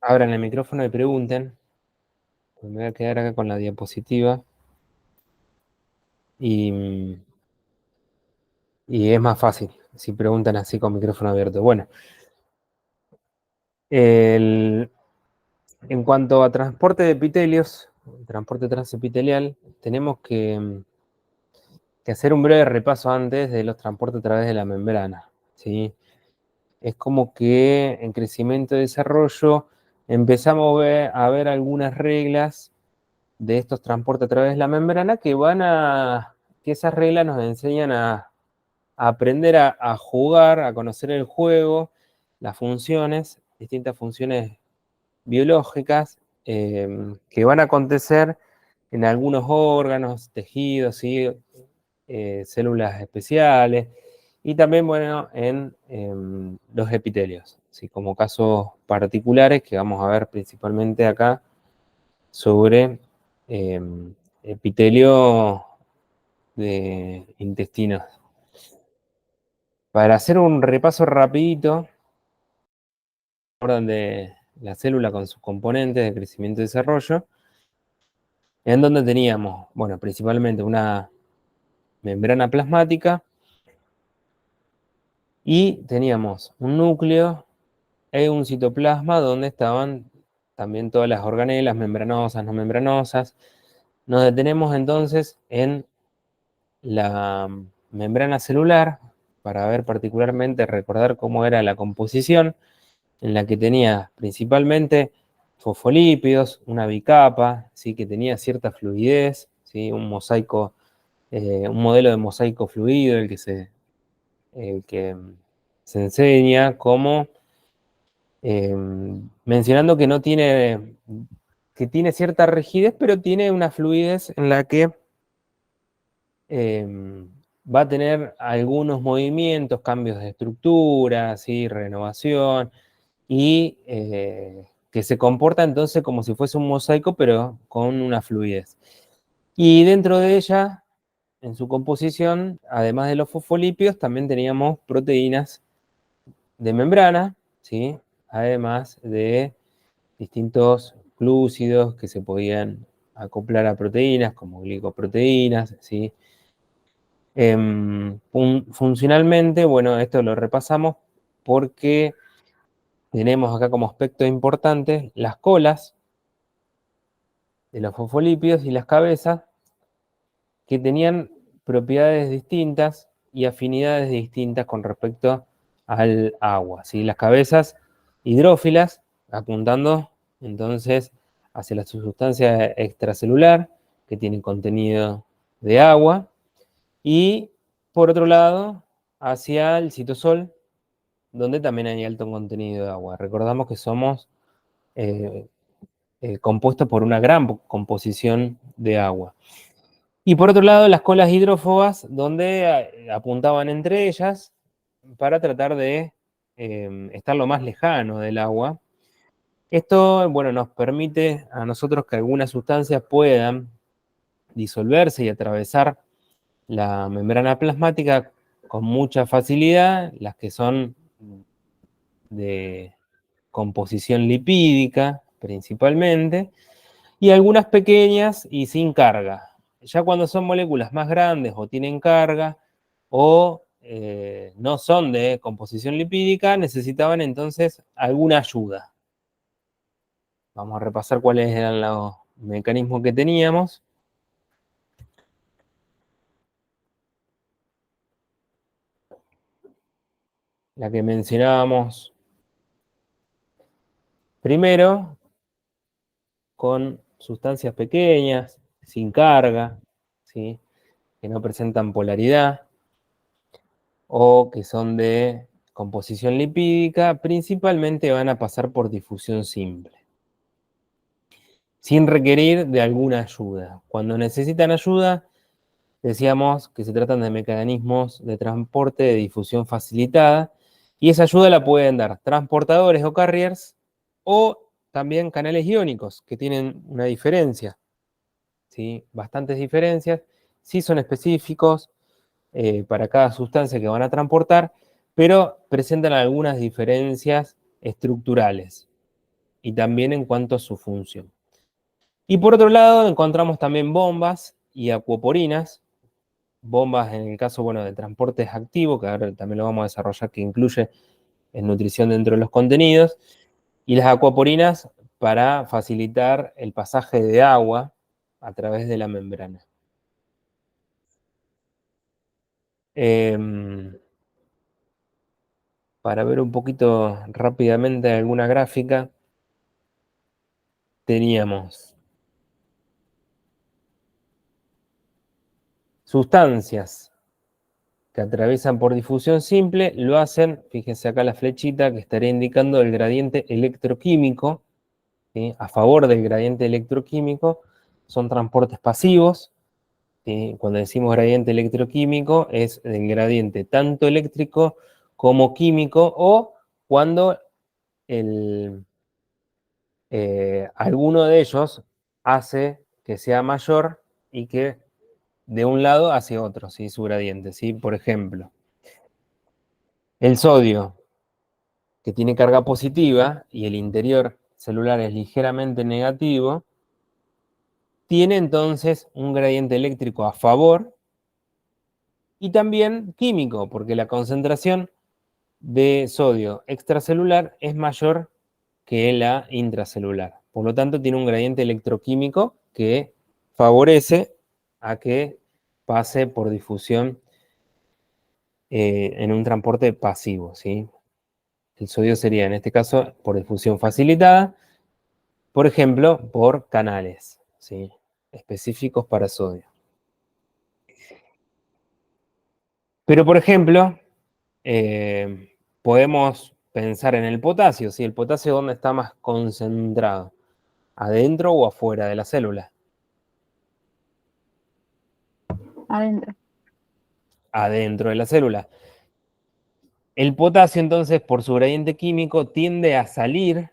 abran el micrófono y pregunten. Me voy a quedar acá con la diapositiva y, y es más fácil si preguntan así con micrófono abierto. Bueno, en cuanto a transporte de epitelios, transporte transepitelial, tenemos que hacer un breve repaso antes de los transportes a través de la membrana, ¿sí? Es como que en crecimiento y desarrollo empezamos a ver algunas reglas de estos transportes a través de la membrana que esas reglas nos enseñan a aprender a jugar, a conocer el juego, las funciones, distintas funciones biológicas que van a acontecer en algunos órganos, tejidos, ¿sí? Células especiales y también, bueno, en los epitelios, ¿sí? Como casos particulares que vamos a ver principalmente acá sobre eh, epitelio de intestinos. Para hacer un repaso rapidito, orden de la célula con sus componentes de crecimiento y desarrollo, en donde teníamos, bueno, principalmente una membrana plasmática y teníamos un núcleo e un citoplasma donde estaban también todas las organelas, membranosas, no membranosas. Nos detenemos entonces en la membrana celular para ver particularmente, recordar cómo era la composición, en la que tenía principalmente fosfolípidos, una bicapa, ¿sí? Que tenía cierta fluidez, ¿sí? Un mosaico, un modelo de mosaico fluido, el que se enseña como mencionando que no tiene, que tiene cierta rigidez, pero tiene una fluidez en la que va a tener algunos movimientos, cambios de estructura, ¿sí? Renovación, y que se comporta entonces como si fuese un mosaico, pero con una fluidez. Y dentro de ella, en su composición, además de los fosfolípidos, también teníamos proteínas de membrana, ¿sí? Además de distintos glúcidos que se podían acoplar a proteínas, como glicoproteínas, ¿sí? Funcionalmente, bueno, esto lo repasamos porque tenemos acá como aspecto importante las colas de los fosfolípidos y las cabezas que tenían propiedades distintas y afinidades distintas con respecto al agua, ¿sí? Las cabezas hidrófilas apuntando entonces hacia la sustancia extracelular que tiene contenido de agua y por otro lado hacia el citosol donde también hay alto contenido de agua. Recordamos que somos eh, compuestos por una gran composición de agua. Y por otro lado, las colas hidrófobas, donde apuntaban entre ellas para tratar de estar lo más lejano del agua. Esto, bueno, nos permite a nosotros que algunas sustancias puedan disolverse y atravesar la membrana plasmática con mucha facilidad, las que son de composición lipídica principalmente, y algunas pequeñas y sin carga. Ya cuando son moléculas más grandes o tienen carga o no son de composición lipídica, necesitaban entonces alguna ayuda. Vamos a repasar cuáles eran los mecanismos que teníamos. La que mencionábamos primero, con sustancias pequeñas, sin carga, ¿sí? Que no presentan polaridad o que son de composición lipídica, principalmente van a pasar por difusión simple, sin requerir de alguna ayuda. Cuando necesitan ayuda, decíamos que se tratan de mecanismos de transporte de difusión facilitada, y esa ayuda la pueden dar transportadores o carriers, o también canales iónicos, que tienen una diferencia, ¿sí? Bastantes diferencias, sí son específicos, para cada sustancia que van a transportar, pero presentan algunas diferencias estructurales. y también en cuanto a su función. Y por otro lado, encontramos también bombas y acuoporinas. Bombas en el caso, bueno, de transportes activos, que ahora también lo vamos a desarrollar, que incluye en nutrición dentro de los contenidos. Y las acuaporinas para facilitar el pasaje de agua a través de la membrana. Para ver un poquito rápidamente alguna gráfica, teníamos sustancias que atraviesan por difusión simple, lo hacen, fíjense acá la flechita que estaría indicando el gradiente electroquímico, ¿sí? A favor del gradiente electroquímico, son transportes pasivos. ¿Sí? Cuando decimos gradiente electroquímico es del gradiente tanto eléctrico como químico, o cuando alguno de ellos hace que sea mayor y que de un lado hacia otro, ¿sí? Su gradiente, ¿sí? Por ejemplo, el sodio, que tiene carga positiva y el interior celular es ligeramente negativo, tiene entonces un gradiente eléctrico a favor y también químico, porque la concentración de sodio extracelular es mayor que la intracelular. Por lo tanto, tiene un gradiente electroquímico que favorece a que pase por difusión en un transporte pasivo, ¿sí? El sodio sería, en este caso, por difusión facilitada, por ejemplo, por canales, ¿sí? Específicos para sodio. Pero, por ejemplo, podemos pensar en el potasio, ¿sí? El potasio, ¿dónde está más concentrado? ¿Adentro o afuera de la célula? Adentro. Adentro de la célula. El potasio, entonces, por su gradiente químico, tiende a salir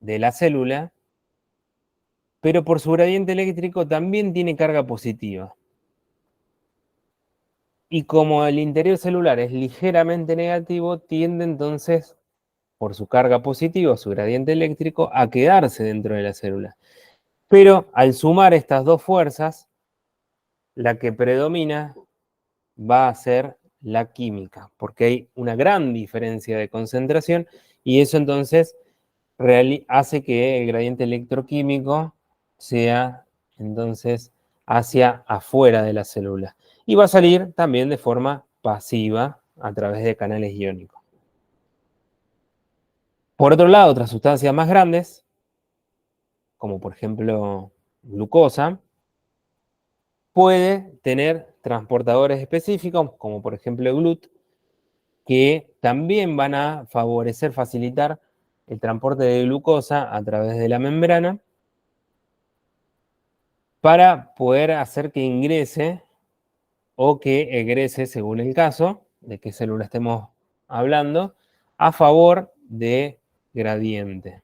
de la célula, pero por su gradiente eléctrico también tiene carga positiva. Y como el interior celular es ligeramente negativo, tiende entonces, por su carga positiva, su gradiente eléctrico, a quedarse dentro de la célula. Pero al sumar estas dos fuerzas, la que predomina va a ser la química, porque hay una gran diferencia de concentración y eso entonces hace que el gradiente electroquímico sea entonces hacia afuera de la célula. Y va a salir también de forma pasiva a través de canales iónicos. Por otro lado, otras sustancias más grandes, como por ejemplo glucosa, puede tener transportadores específicos, como por ejemplo el GLUT, que también van a favorecer, facilitar el transporte de glucosa a través de la membrana para poder hacer que ingrese o que egrese, según el caso, de qué célula estemos hablando, a favor de gradiente.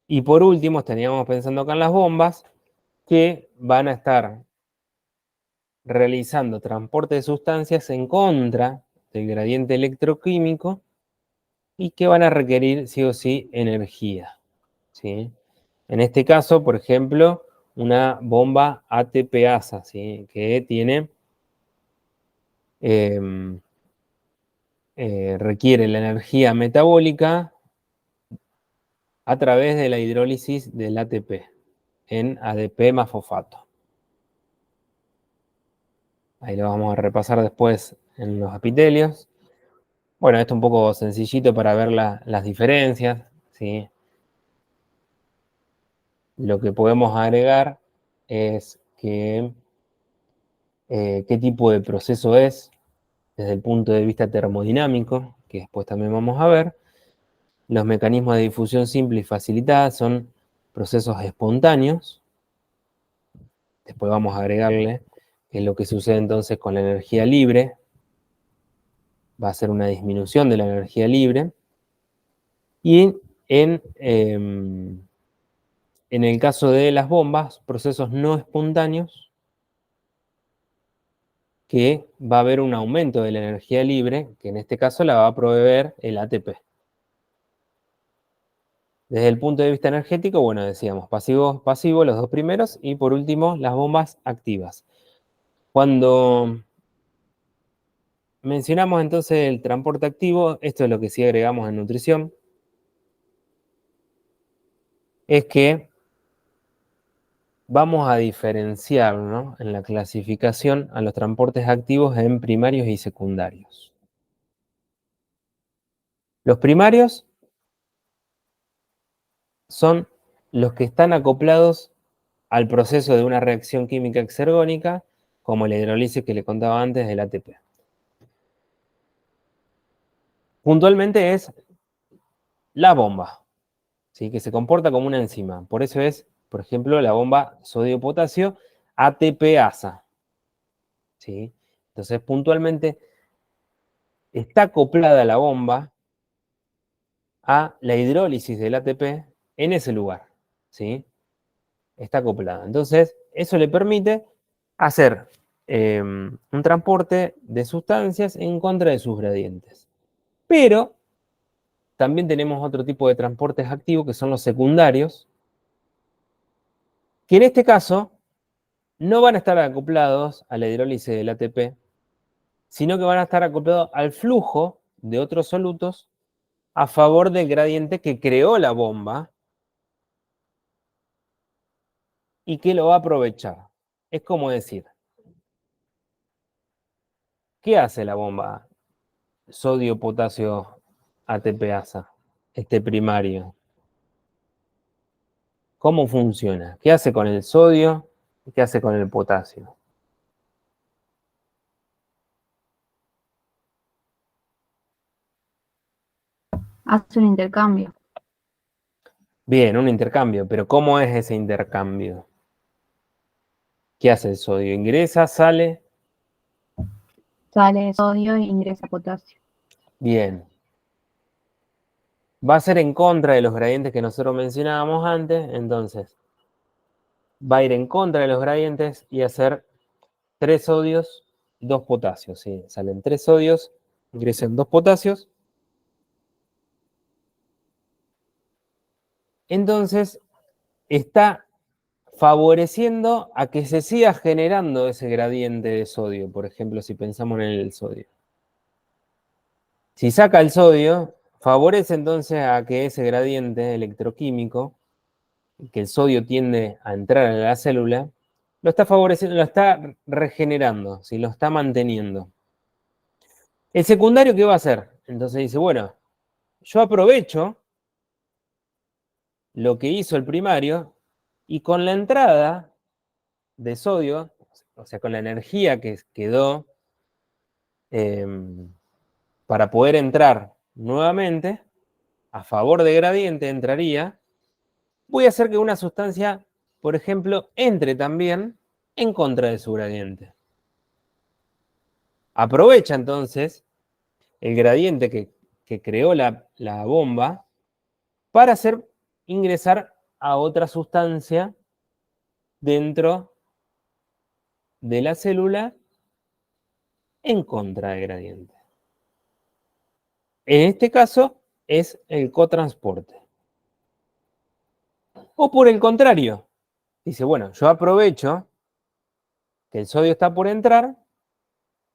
Y por último, estaríamos pensando acá en las bombas, que van a estar realizando transporte de sustancias en contra del gradiente electroquímico y que van a requerir sí o sí energía, ¿sí? En este caso, por ejemplo, una bomba ATPasa, ¿sí? Que tiene, requiere la energía metabólica a través de la hidrólisis del ATP en ADP más fosfato. Ahí lo vamos a repasar después en los epitelios. Bueno, esto es un poco sencillito para ver las diferencias, ¿sí? Lo que podemos agregar es que qué tipo de proceso es desde el punto de vista termodinámico, que después también vamos a ver. Los mecanismos de difusión simple y facilitada son procesos espontáneos. Después vamos a agregarle que lo que sucede entonces con la energía libre va a ser una disminución de la energía libre. Y en el caso de las bombas, procesos no espontáneos, que va a haber un aumento de la energía libre, que en este caso la va a proveer el ATP. Desde el punto de vista energético, bueno, decíamos pasivo, pasivo, los dos primeros, y por último, las bombas activas. Cuando mencionamos entonces el transporte activo, esto es lo que sí agregamos en nutrición, es que vamos a diferenciar, ¿no?, en la clasificación a los transportes activos en primarios y secundarios. Los primarios son los que están acoplados al proceso de una reacción química exergónica, como la hidrólisis que le contaba antes del ATP. Puntualmente es la bomba, ¿sí?, que se comporta como una enzima. Por eso es, por ejemplo, la bomba sodio-potasio ATPasa, ¿sí? Entonces, puntualmente está acoplada la bomba a la hidrólisis del ATP en ese lugar, ¿sí? Está acoplada. Entonces, eso le permite hacer un transporte de sustancias en contra de sus gradientes. Pero también tenemos otro tipo de transportes activos que son los secundarios, que en este caso no van a estar acoplados a la hidrólisis del ATP, sino que van a estar acoplados al flujo de otros solutos a favor del gradiente que creó la bomba y que lo va a aprovechar. Es como decir, ¿qué hace la bomba sodio-potasio ATPasa, este primario? ¿Cómo funciona? ¿Qué hace con el sodio y qué hace con el potasio? Hace un intercambio. Bien, un intercambio, pero ¿cómo es ese intercambio? ¿Qué hace el sodio? ¿Ingresa, sale? Sale sodio e ingresa potasio. Bien. Va a ser en contra de los gradientes que nosotros mencionábamos antes, entonces va a ir en contra de los gradientes y hacer 3 sodios, 2 potasios, ¿sí? Salen 3 sodios, ingresan 2 potasios. Entonces, está favoreciendo a que se siga generando ese gradiente de sodio, por ejemplo, si pensamos en el sodio. Si saca el sodio, favorece entonces a que ese gradiente electroquímico, que el sodio tiende a entrar en la célula, lo está favoreciendo, lo está regenerando, ¿sí?, lo está manteniendo. ¿El secundario qué va a hacer? Entonces dice, bueno, yo aprovecho lo que hizo el primario y con la entrada de sodio, o sea, con la energía que quedó para poder entrar nuevamente, a favor de gradiente entraría, voy a hacer que una sustancia, por ejemplo, entre también en contra de su gradiente. Aprovecha entonces el gradiente que creó la bomba para hacer ingresar a otra sustancia dentro de la célula en contra del gradiente. En este caso es el cotransporte. O por el contrario, dice, bueno, yo aprovecho que el sodio está por entrar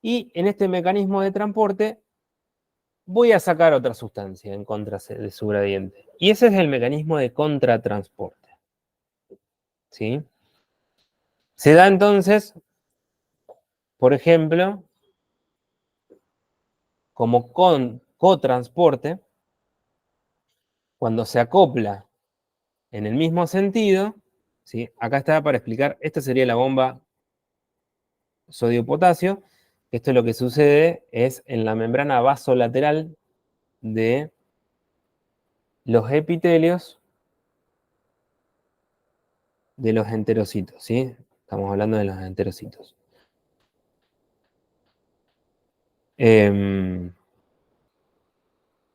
y en este mecanismo de transporte voy a sacar otra sustancia en contra de su gradiente. Y ese es el mecanismo de contratransporte, ¿sí? Se da entonces, por ejemplo, como cotransporte, cuando se acopla en el mismo sentido, ¿sí? Acá está para explicar, esta sería la bomba sodio-potasio. Esto lo que sucede es en la membrana vasolateral de los epitelios de los enterocitos, ¿sí? Estamos hablando de los enterocitos.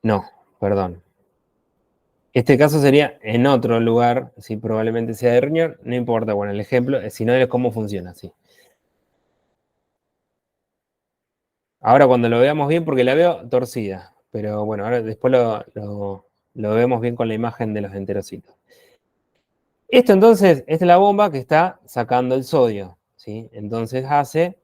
No, perdón. Este caso sería en otro lugar, sí, probablemente sea de riñón, no importa, bueno, el ejemplo, si no es cómo funciona, sí. Ahora cuando lo veamos bien, porque la veo torcida, pero bueno, ahora después lo Lo vemos bien con la imagen de los enterocitos. Esto entonces, esta es la bomba que está sacando el sodio, ¿sí? Entonces hace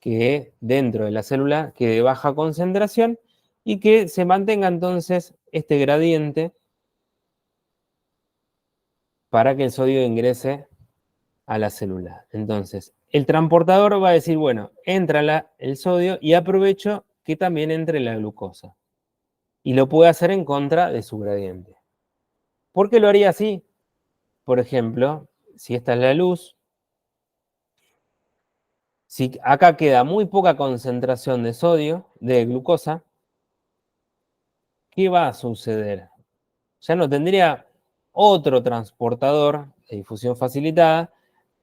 que dentro de la célula quede baja concentración y que se mantenga entonces este gradiente para que el sodio ingrese a la célula. Entonces, el transportador va a decir, bueno, entra el sodio y aprovecho que también entre la glucosa. Y lo puede hacer en contra de su gradiente. ¿Por qué lo haría así? Por ejemplo, si esta es la luz, si acá queda muy poca concentración de sodio, de glucosa, ¿qué va a suceder? Ya no tendría otro transportador de difusión facilitada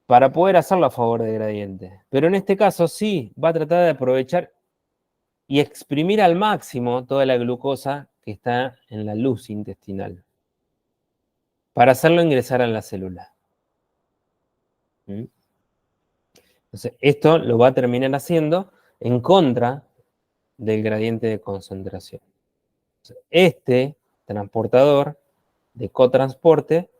para poder hacerlo a favor de gradiente. Pero en este caso sí, va a tratar de aprovechar y exprimir al máximo toda la glucosa que está en la luz intestinal para hacerlo ingresar a la célula. ¿Mm? Entonces, esto lo va a terminar haciendo en contra del gradiente de concentración. Entonces, este transportador de cotransporte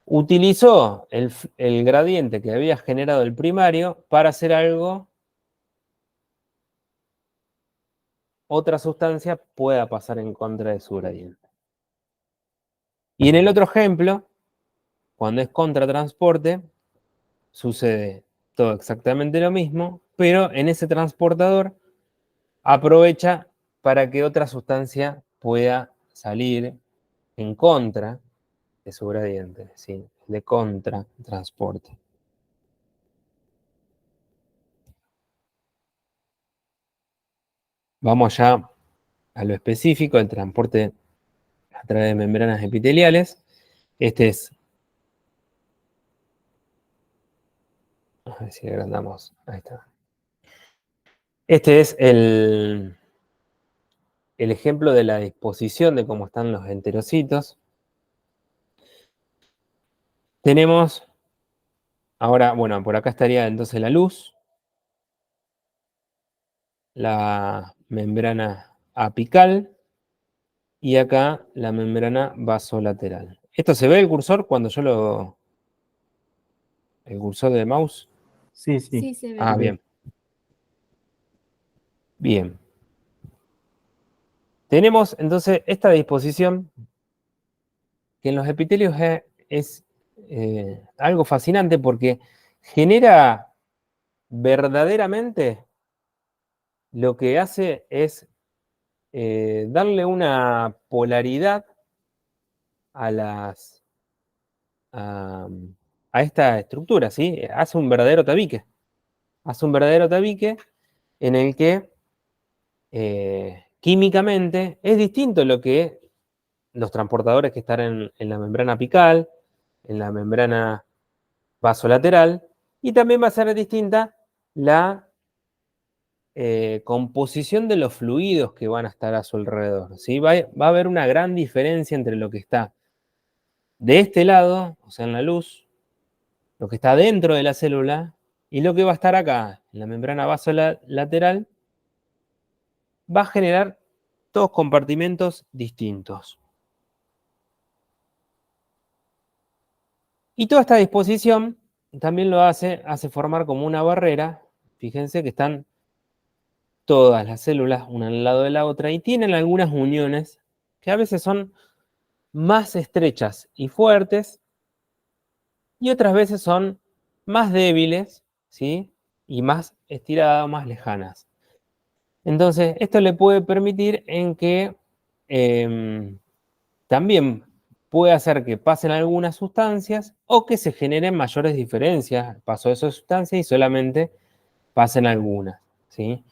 utilizó el gradiente que había generado el primario para hacer algo, otra sustancia pueda pasar en contra de su gradiente. Y en el otro ejemplo, cuando es contratransporte, sucede todo exactamente lo mismo, pero en ese transportador aprovecha para que otra sustancia pueda salir en contra de su gradiente, ¿sí? De contratransporte. Vamos ya a lo específico, el transporte a través de membranas epiteliales. Este es, a ver si agrandamos, ahí está. Este es el ejemplo de la disposición de cómo están los enterocitos. Tenemos, ahora, bueno, por acá estaría entonces la luz, la membrana apical y acá la membrana vasolateral. ¿Esto se ve el cursor cuando yo el cursor del mouse? Sí, Sí, se ve. Ah, bien. Bien. Tenemos entonces esta disposición que en los epitelios es algo fascinante porque genera verdaderamente lo que hace es darle una polaridad a las a, a esta estructura, ¿sí? Hace un verdadero tabique. Hace un verdadero tabique en el que químicamente es distinto lo que los transportadores que están en la membrana apical, en la membrana vasolateral, y también va a ser distinta la composición de los fluidos que van a estar a su alrededor, ¿sí? Va a haber una gran diferencia entre lo que está de este lado, o sea, en la luz, lo que está dentro de la célula, y lo que va a estar acá, en la membrana vasolateral, va a generar dos compartimentos distintos. Y toda esta disposición también lo hace formar como una barrera. Fíjense que están todas las células una al lado de la otra y tienen algunas uniones que a veces son más estrechas y fuertes y otras veces son más débiles, ¿sí? Y más estiradas, más lejanas. Entonces, esto le puede permitir en que también puede hacer que pasen algunas sustancias o que se generen mayores diferencias, paso de esas sustancias y solamente pasen algunas, ¿sí?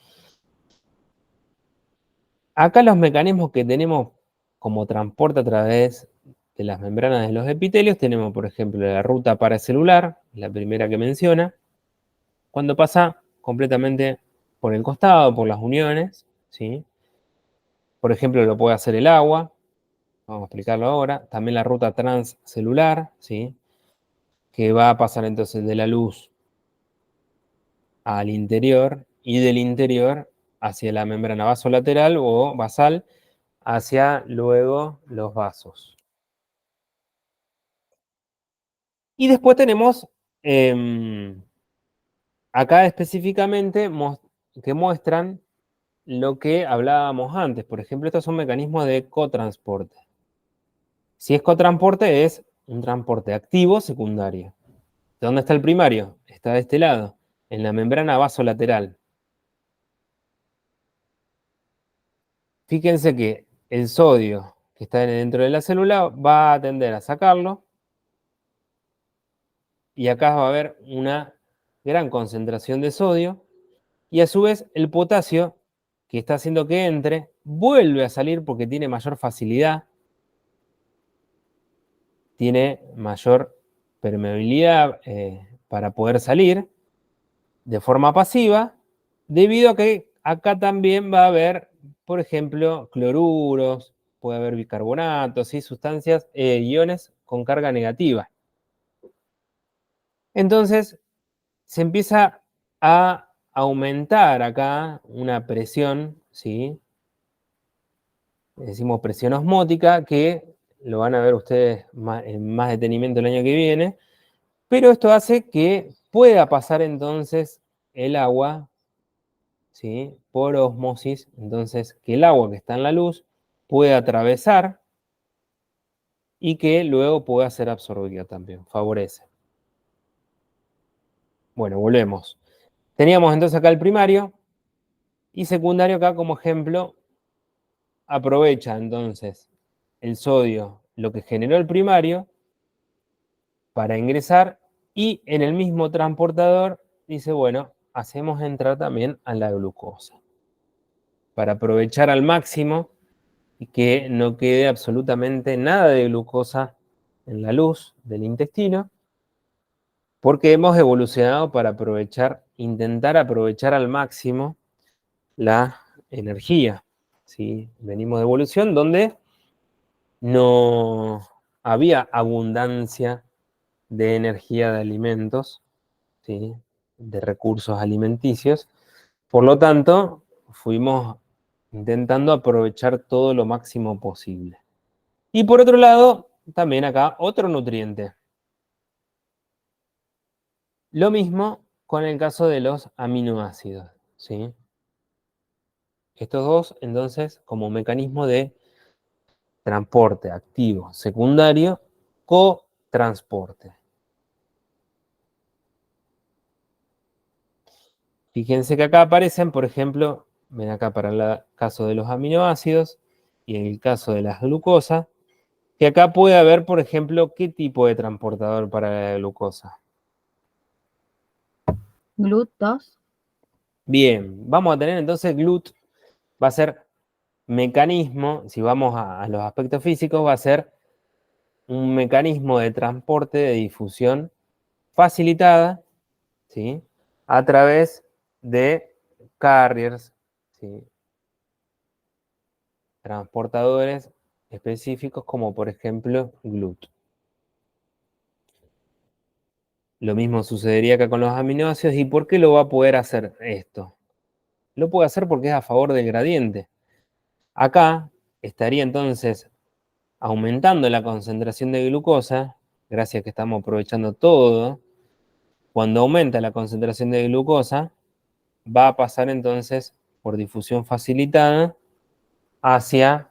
Acá los mecanismos que tenemos como transporte a través de las membranas de los epitelios, tenemos por ejemplo la ruta paracelular, la primera que menciona, cuando pasa completamente por el costado, por las uniones, ¿sí? Por ejemplo, lo puede hacer el agua, vamos a explicarlo ahora. También la ruta transcelular, ¿sí? Que va a pasar entonces de la luz al interior y del interior hacia la membrana vasolateral o basal hacia luego los vasos. Y después tenemos acá específicamente que muestran lo que hablábamos antes. Por ejemplo, estos son mecanismos de cotransporte. Si es cotransporte, es un transporte activo secundario. ¿Dónde está el primario? Está de este lado, en la membrana vasolateral. Fíjense que el sodio que está dentro de la célula va a tender a sacarlo y acá va a haber una gran concentración de sodio y a su vez el potasio que está haciendo que entre vuelve a salir porque tiene mayor facilidad, tiene mayor permeabilidad para poder salir de forma pasiva, debido a que acá también va a haber, por ejemplo, cloruros, puede haber bicarbonatos y sustancias, iones con carga negativa. Entonces, se empieza a aumentar acá una presión, ¿sí? Decimos presión osmótica, que lo van a ver ustedes en más detenimiento el año que viene, pero esto hace que pueda pasar entonces el agua, ¿sí? Por osmosis, entonces que el agua que está en la luz pueda atravesar y que luego pueda ser absorbida también, favorece. Bueno, volvemos. Teníamos entonces acá el primario y secundario acá como ejemplo aprovecha entonces el sodio, lo que generó el primario, para ingresar y en el mismo transportador dice, bueno, hacemos entrar también a la glucosa para aprovechar al máximo y que no quede absolutamente nada de glucosa en la luz del intestino, porque hemos evolucionado para aprovechar, intentar aprovechar al máximo la energía, ¿sí? Venimos de evolución donde no había abundancia de energía de alimentos, ¿sí? De recursos alimenticios. Por lo tanto, fuimos intentando aprovechar todo lo máximo posible. Y por otro lado, también acá otro nutriente. Lo mismo con el caso de los aminoácidos, ¿sí? Estos dos, entonces, como mecanismo de transporte activo secundario, cotransporte. Fíjense que acá aparecen, por ejemplo, ven acá para el caso de los aminoácidos y en el caso de las glucosas, que acá puede haber, por ejemplo, ¿qué tipo de transportador para la glucosa? GLUT2. Bien, vamos a tener entonces GLUT, va a ser mecanismo, si vamos a los aspectos físicos, va a ser un mecanismo de transporte de difusión facilitada, ¿sí? A través de carriers, ¿sí? Transportadores específicos como por ejemplo GLUT. Lo mismo sucedería acá con los aminoácidos. ¿Y por qué lo va a poder hacer esto? Lo puede hacer porque es a favor del gradiente. Acá estaría entonces aumentando la concentración de glucosa, gracias a que estamos aprovechando todo. Cuando aumenta la concentración de glucosa, va a pasar entonces por difusión facilitada hacia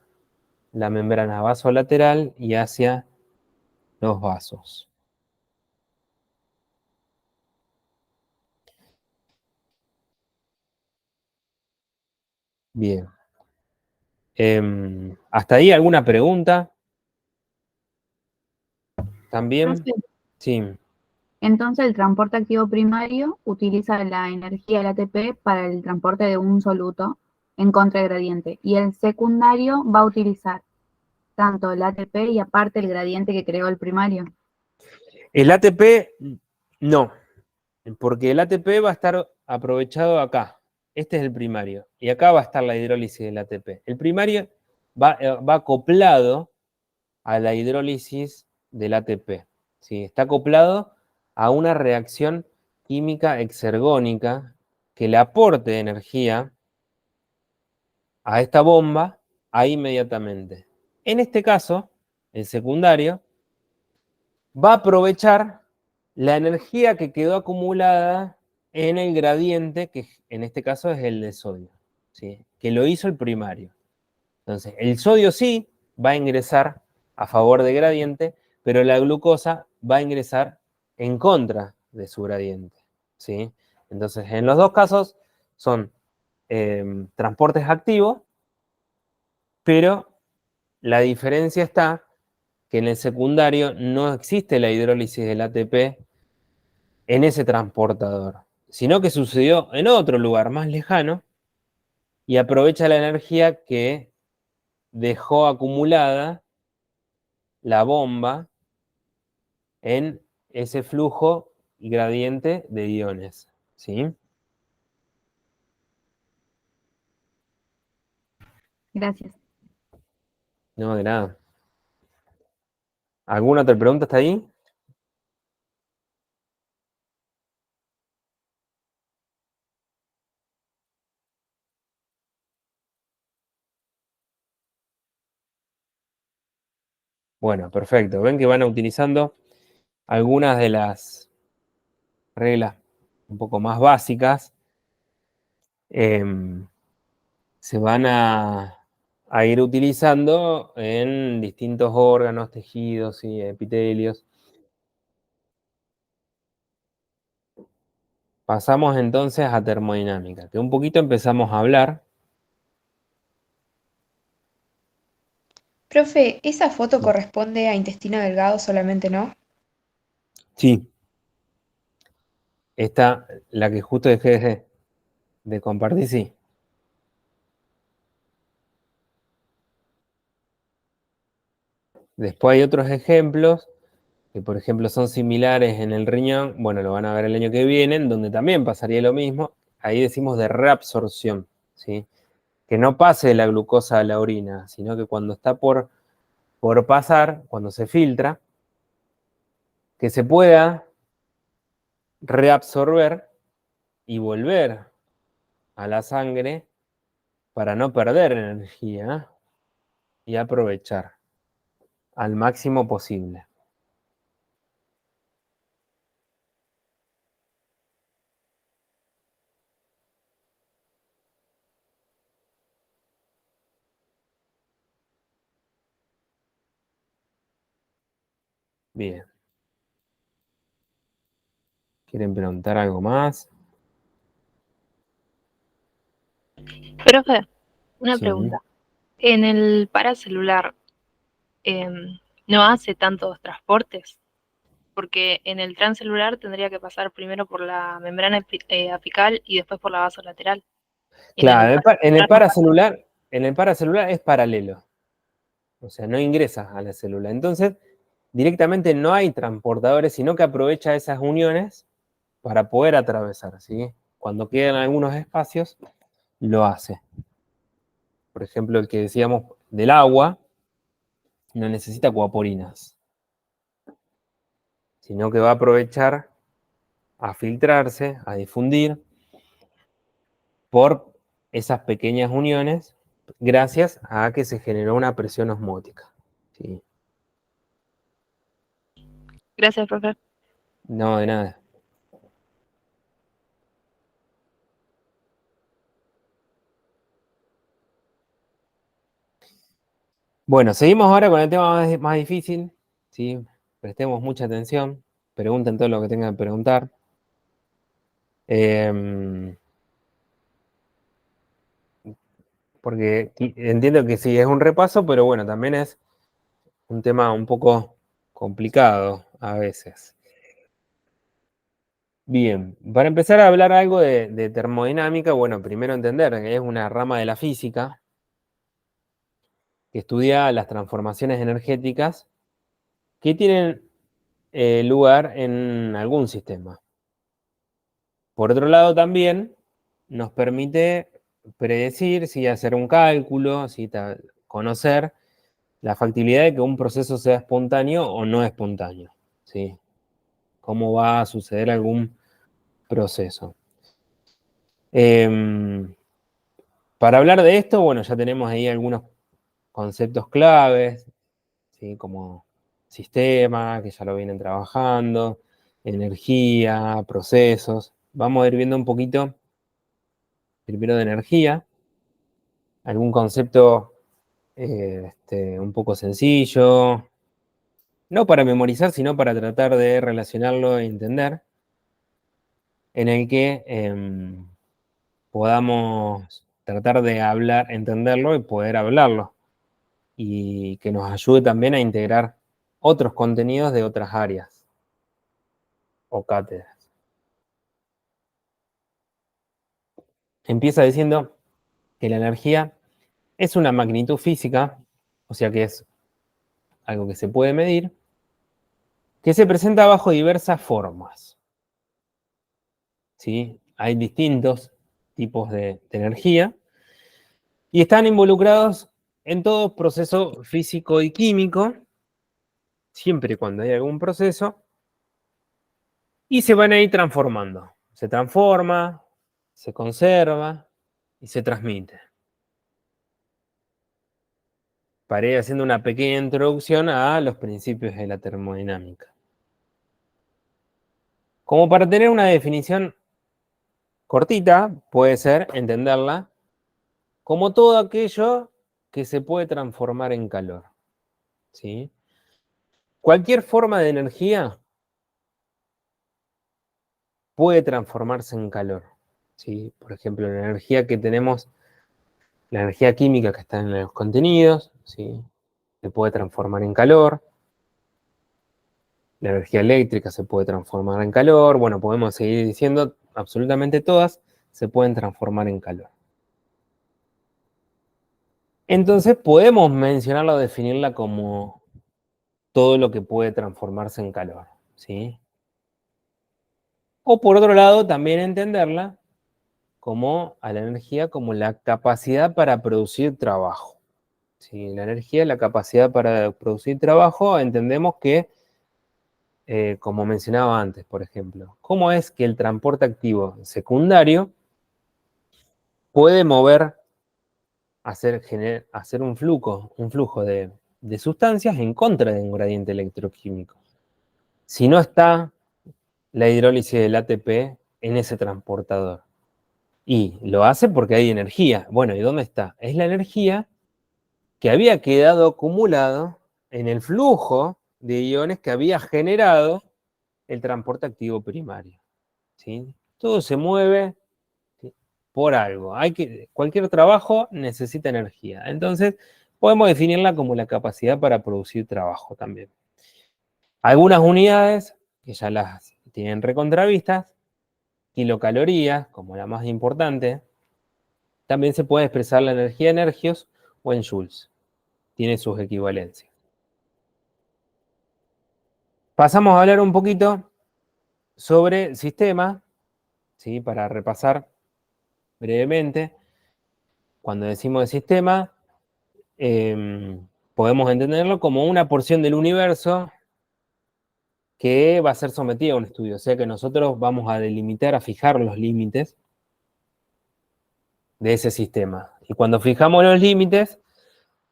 la membrana vasolateral y hacia los vasos. Bien. ¿Hasta ahí alguna pregunta? También, Profe, sí. entonces el transporte activo primario utiliza la energía del ATP para el transporte de un soluto en contra del gradiente y el secundario va a utilizar tanto el ATP y aparte el gradiente que creó el primario. El ATP, no, porque el ATP va a estar aprovechado acá. Este es el primario. Y acá va a estar la hidrólisis del ATP. El primario va acoplado a la hidrólisis del ATP. ¿Sí? Está acoplado a una reacción química exergónica que le aporte energía a esta bomba ahí inmediatamente. En este caso, el secundario va a aprovechar la energía que quedó acumulada en el gradiente, que en este caso es el de sodio, ¿sí? Que lo hizo el primario. Entonces, el sodio sí va a ingresar a favor del gradiente, pero la glucosa va a ingresar en contra de su gradiente, ¿sí? Entonces, en los dos casos son transportes activos, pero la diferencia está que en el secundario no existe la hidrólisis del ATP en ese transportador, sino que sucedió en otro lugar más lejano y aprovecha la energía que dejó acumulada la bomba en ese flujo y gradiente de iones, ¿sí? Gracias. No, de nada. ¿Alguna otra pregunta hasta ahí? Bueno, perfecto. Ven que van utilizando algunas de las reglas un poco más básicas. Se van a ir utilizando en distintos órganos, tejidos y epitelios. Pasamos entonces a termodinámica, que un poquito empezamos a hablar. Profe, ¿esa foto corresponde a intestino delgado solamente, no? Sí, esta, la que justo dejé de compartir, sí. Después hay otros ejemplos que, por ejemplo, son similares en el riñón. Bueno, lo van a ver el año que viene, donde también pasaría lo mismo. Ahí decimos de reabsorción, ¿sí? Que no pase de la glucosa a la orina, sino que cuando está por pasar, cuando se filtra, que se pueda reabsorber y volver a la sangre para no perder energía y aprovechar al máximo posible. Bien. ¿Quieren preguntar algo más? Profe, una Sí. pregunta. En el paracelular, ¿no hace tantos transportes? Porque en el transcelular tendría que pasar primero por la membrana apical y después por la vasolateral. Y en el Claro, paracelular no. en el paracelular es paralelo. O sea, no ingresa a la célula. Entonces, directamente no hay transportadores, sino que aprovecha esas uniones para poder atravesar, ¿sí? Cuando quedan algunos espacios, lo hace. Por ejemplo, el que decíamos del agua, no necesita coaporinas, sino que va a aprovechar a filtrarse, a difundir por esas pequeñas uniones, gracias a que se generó una presión osmótica, ¿sí? Gracias, profe. No, de nada. Bueno, seguimos ahora con el tema más difícil, ¿sí? Prestemos mucha atención, pregunten todo lo que tengan que preguntar. Porque entiendo que sí, es un repaso, pero bueno, también es un tema un poco complicado a veces. Bien, para empezar a hablar algo de termodinámica, bueno, primero entender que es una rama de la física que estudia las transformaciones energéticas que tienen lugar en algún sistema. Por otro lado, también nos permite predecir, si hacer un cálculo, si conocer la factibilidad de que un proceso sea espontáneo o no espontáneo, ¿sí? Cómo va a suceder algún proceso. Para hablar de esto, bueno, ya tenemos ahí algunos conceptos claves, ¿sí? Como sistema, que ya lo vienen trabajando, energía, procesos. Vamos a ir viendo un poquito primero de energía, algún concepto un poco sencillo, no para memorizar, sino para tratar de relacionarlo e entender, en el que podamos tratar de hablar, entenderlo y poder hablarlo, y que nos ayude también a integrar otros contenidos de otras áreas o cátedras. Empieza diciendo que la energía es una magnitud física, o sea que es algo que se puede medir, que se presenta bajo diversas formas. ¿Sí? Hay distintos tipos de energía y están involucrados en todo proceso físico y químico, siempre cuando hay algún proceso, y se van a ir transformando. Se transforma, se conserva y se transmite. Para ir haciendo una pequeña introducción a los principios de la termodinámica. Como para tener una definición cortita, puede ser entenderla como todo aquello que se puede transformar en calor. ¿Sí? Cualquier forma de energía puede transformarse en calor. ¿Sí? Por ejemplo, la energía que tenemos, la energía química que está en los contenidos, ¿sí? Se puede transformar en calor. La energía eléctrica se puede transformar en calor. Bueno, podemos seguir diciendo, absolutamente todas se pueden transformar en calor. Entonces podemos mencionarla o definirla como todo lo que puede transformarse en calor, ¿sí? O por otro lado, también entenderla como a la energía como la capacidad para producir trabajo. ¿Sí? La energía, la capacidad para producir trabajo, entendemos que, como mencionaba antes, por ejemplo, cómo es que el transporte activo secundario puede mover, hacer un flujo de sustancias en contra de un gradiente electroquímico. Si no está la hidrólisis del ATP en ese transportador. Y lo hace porque hay energía. Bueno, ¿y dónde está? Es la energía que había quedado acumulado en el flujo de iones que había generado el transporte activo primario. ¿Sí? Todo se mueve, ¿sí? Por algo. Cualquier trabajo necesita energía. Entonces, podemos definirla como la capacidad para producir trabajo también. Algunas unidades, que ya las tienen recontravistas, kilocalorías, como la más importante. También se puede expresar la energía en ergios o en joules. Tiene sus equivalencias. Pasamos a hablar un poquito sobre sistema, ¿sí? Para repasar brevemente. Cuando decimos de sistema, podemos entenderlo como una porción del universo que va a ser sometida a un estudio. O sea que nosotros vamos a delimitar, a fijar los límites de ese sistema. Y cuando fijamos los límites,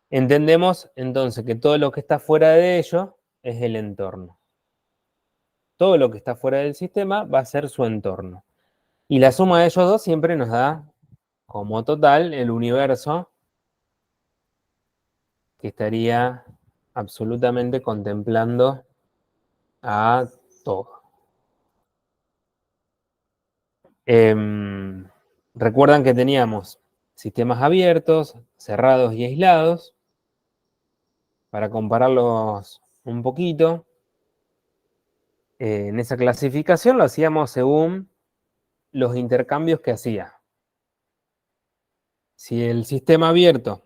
entendemos entonces que todo lo que está fuera de ello es el entorno. Todo lo que está fuera del sistema va a ser su entorno. Y la suma de ellos dos siempre nos da como total el universo que estaría absolutamente contemplando a todo. Recuerdan que teníamos sistemas abiertos, cerrados y aislados. Para compararlos un poquito, en esa clasificación lo hacíamos según los intercambios que hacía. Si el sistema abierto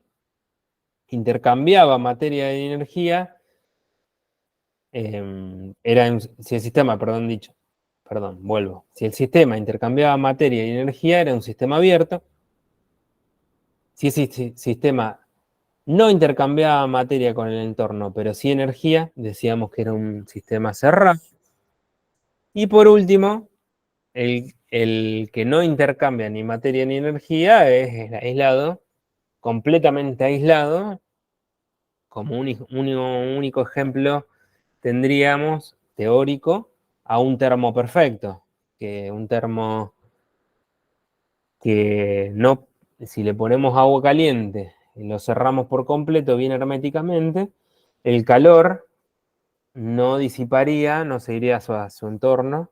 intercambiaba materia y energía, si el sistema, si el sistema intercambiaba materia y energía, era un sistema abierto. Si ese sistema no intercambiaba materia con el entorno, pero sí energía, decíamos que era un sistema cerrado. Y por último, el que no intercambia ni materia ni energía es aislado, completamente aislado, como único ejemplo tendríamos teórico a un termo perfecto, que un termo que no, si le ponemos agua caliente y lo cerramos por completo bien herméticamente, el calor no disiparía, no se iría a su entorno,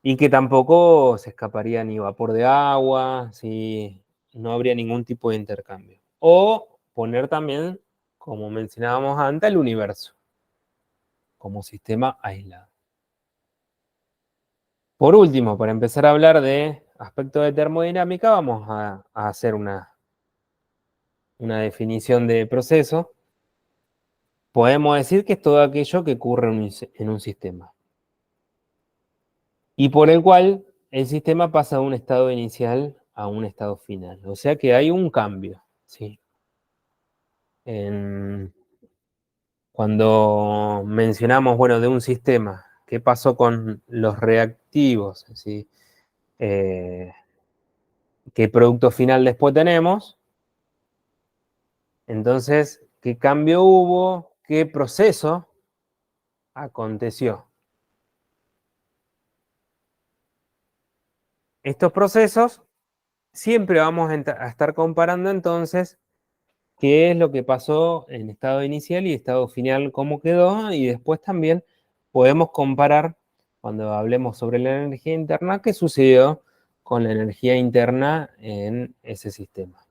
y que tampoco se escaparía ni vapor de agua, si no habría ningún tipo de intercambio. O poner también, como mencionábamos antes, el universo como sistema aislado. Por último, para empezar a hablar de aspectos de termodinámica, vamos a hacer una definición de proceso. Podemos decir que es todo aquello que ocurre en un sistema, y por el cual el sistema pasa de un estado inicial a un estado final. O sea que hay un cambio, ¿sí? Cuando mencionamos, bueno, de un sistema, ¿qué pasó con los reactivos? ¿Sí? ¿Qué producto final después tenemos? Entonces, ¿qué cambio hubo? ¿Qué proceso aconteció? Estos procesos siempre vamos a estar comparando entonces qué es lo que pasó en estado inicial y estado final, cómo quedó, y después también podemos comparar, cuando hablemos sobre la energía interna, qué sucedió con la energía interna en ese sistema.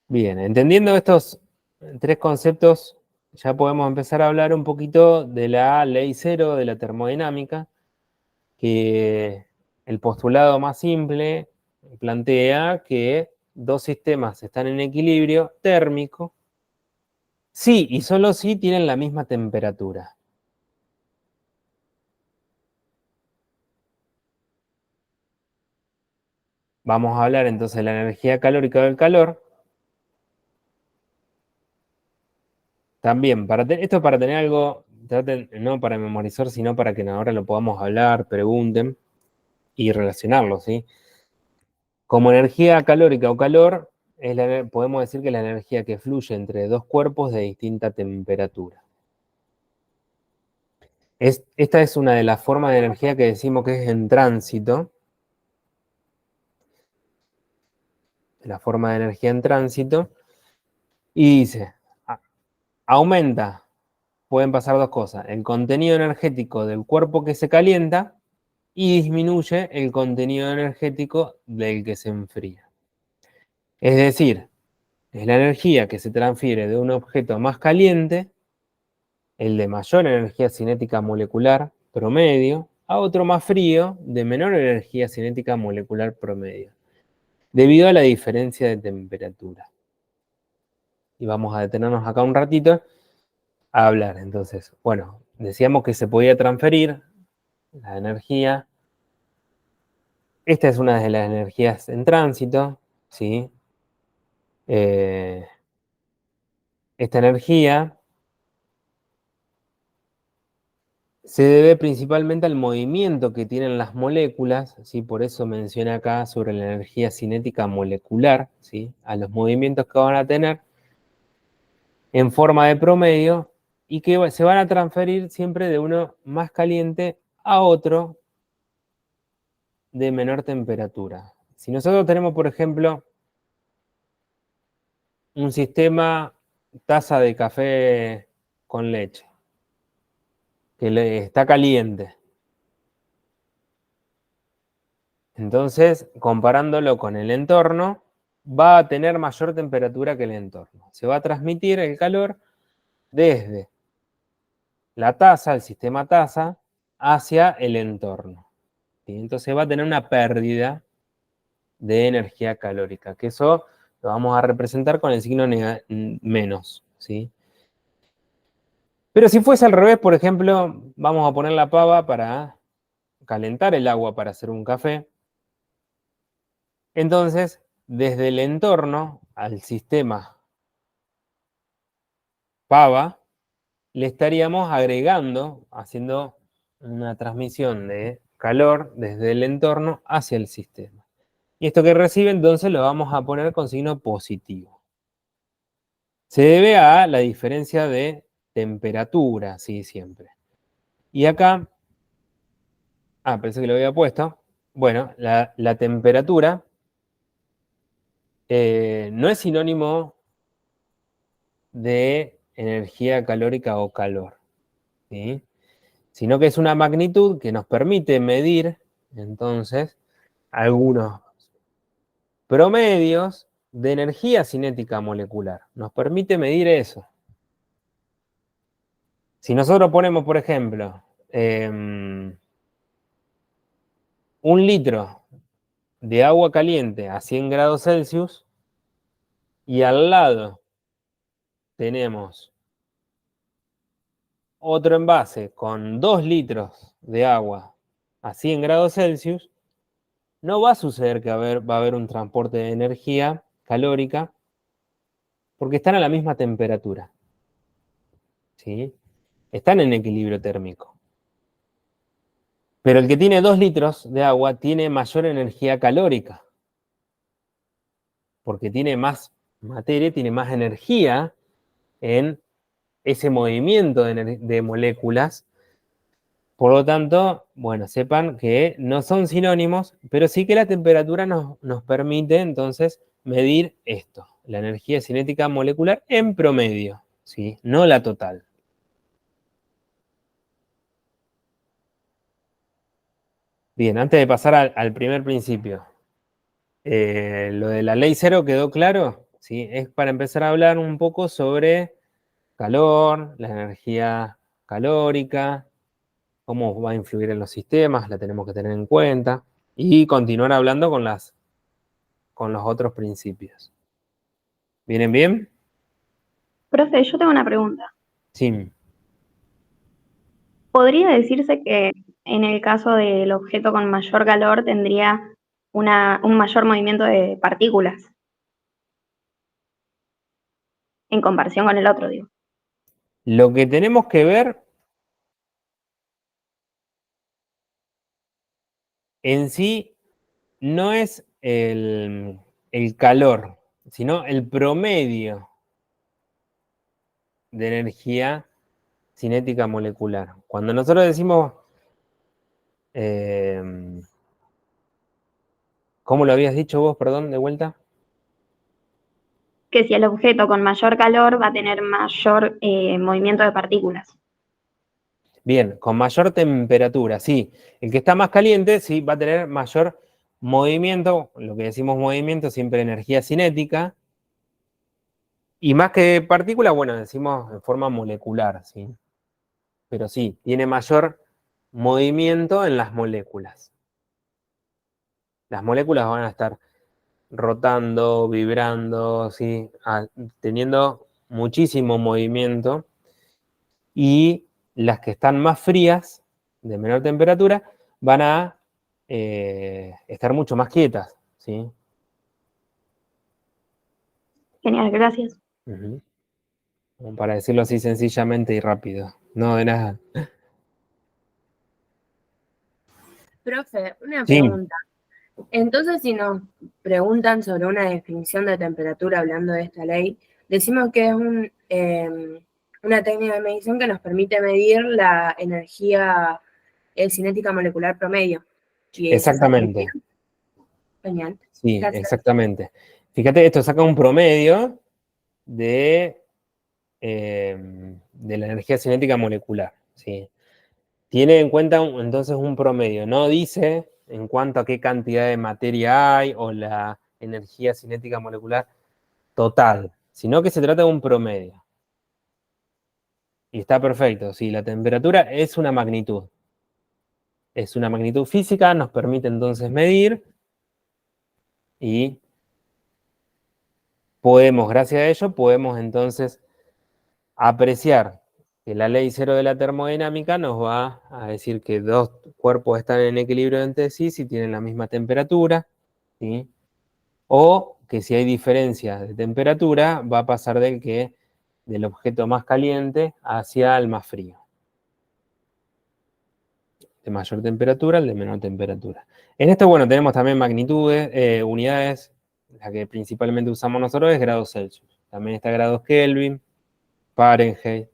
Bien, entendiendo estos tres conceptos, ya podemos empezar a hablar un poquito de la ley cero de la termodinámica, que el postulado más simple plantea que dos sistemas están en equilibrio térmico sí y solo si tienen la misma temperatura. Vamos a hablar entonces de la energía calórica del calor. También, esto para tener algo, no para memorizar, sino para que ahora lo podamos hablar, pregunten y relacionarlo, ¿sí? Como energía calórica o calor, podemos decir que es la energía que fluye entre dos cuerpos de distinta temperatura. Esta es una de las formas de energía que decimos que es en tránsito. La forma de energía en tránsito. Y dice, aumenta, pueden pasar dos cosas, el contenido energético del cuerpo que se calienta y disminuye el contenido energético del que se enfría. Es decir, es la energía que se transfiere de un objeto más caliente, el de mayor energía cinética molecular promedio, a otro más frío, de menor energía cinética molecular promedio, debido a la diferencia de temperatura. Y vamos a detenernos acá un ratito a hablar. Entonces, bueno, decíamos que se podía transferir la energía. Esta es una de las energías en tránsito, ¿sí? Esta energía se debe principalmente al movimiento que tienen las moléculas, ¿sí? Por eso mencioné acá sobre la energía cinética molecular, ¿sí? A los movimientos que van a tener en forma de promedio y que se van a transferir siempre de uno más caliente a otro de menor temperatura. Si nosotros tenemos, por ejemplo, un sistema taza de café con leche, que está caliente, entonces, comparándolo con el entorno, va a tener mayor temperatura que el entorno. Se va a transmitir el calor desde la taza, el sistema taza, hacia el entorno. ¿Sí? Entonces va a tener una pérdida de energía calórica, que eso lo vamos a representar con el signo menos, ¿sí? Pero si fuese al revés, por ejemplo, vamos a poner la pava para calentar el agua para hacer un café. Entonces, desde el entorno al sistema pava, le estaríamos agregando, haciendo una transmisión de calor desde el entorno hacia el sistema. Y esto que recibe, entonces, lo vamos a poner con signo positivo. Se debe a la diferencia de temperatura, sí, siempre. Y acá, pensé que lo había puesto. Bueno, la temperatura no es sinónimo de energía calórica o calor, ¿sí? Sino que es una magnitud que nos permite medir, entonces, algunos promedios de energía cinética molecular. Nos permite medir eso. Si nosotros ponemos, por ejemplo, 1 litro de agua caliente a 100 grados Celsius y al lado tenemos otro envase con 2 litros de agua a 100 grados Celsius, no va a suceder que va a haber un transporte de energía calórica porque están a la misma temperatura, ¿sí? Están en equilibrio térmico. Pero el que tiene 2 litros de agua tiene mayor energía calórica, porque tiene más materia, tiene más energía en ese movimiento de moléculas. Por lo tanto, bueno, sepan que no son sinónimos, pero sí que la temperatura nos permite entonces medir esto, la energía cinética molecular en promedio, ¿sí? No la total. Bien, antes de pasar al primer principio, lo de la ley cero quedó claro, ¿sí? Es para empezar a hablar un poco sobre calor, la energía calórica, cómo va a influir en los sistemas, la tenemos que tener en cuenta, y continuar hablando con los otros principios. ¿Vienen bien? Profe, yo tengo una pregunta. Sí. ¿Podría decirse que en el caso del objeto con mayor calor tendría un mayor movimiento de partículas en comparación con el otro, digo? Lo que tenemos que ver en sí no es el calor, sino el promedio de energía cinética molecular. Cuando nosotros decimos, ¿cómo lo habías dicho vos, perdón, de vuelta? Que si el objeto con mayor calor va a tener mayor movimiento de partículas. Bien, con mayor temperatura, sí. El que está más caliente, sí, va a tener mayor movimiento, lo que decimos movimiento, siempre energía cinética. Y más que partícula, bueno, decimos en forma molecular, ¿sí? Pero sí, tiene mayor movimiento en las moléculas. Las moléculas van a estar rotando, vibrando, ¿sí? Teniendo muchísimo movimiento. Y las que están más frías, de menor temperatura, van a estar mucho más quietas, ¿sí? Genial, gracias. Uh-huh. Para decirlo así sencillamente y rápido. No, de nada. Profe, una Sí. pregunta. Entonces, si nos preguntan sobre una definición de temperatura hablando de esta ley, decimos que es una técnica de medición que nos permite medir la energía cinética molecular promedio. Y esa Exactamente. sería- Genial. Sí, Gracias. exactamente. Fíjate, esto saca un promedio de la energía cinética molecular, ¿sí? Tiene en cuenta entonces un promedio, no dice en cuanto a qué cantidad de materia hay o la energía cinética molecular total, sino que se trata de un promedio. Y está perfecto, sí, la temperatura es una magnitud. Es una magnitud física, nos permite entonces medir y gracias a ello, podemos entonces apreciar que la ley cero de la termodinámica nos va a decir que dos cuerpos están en equilibrio entre sí si tienen la misma temperatura, ¿sí? O que si hay diferencia de temperatura, va a pasar del objeto más caliente hacia el más frío. de mayor temperatura al de menor temperatura. En esto, bueno, tenemos también magnitudes, unidades, la que principalmente usamos nosotros es grados Celsius. También está grados Kelvin, Fahrenheit.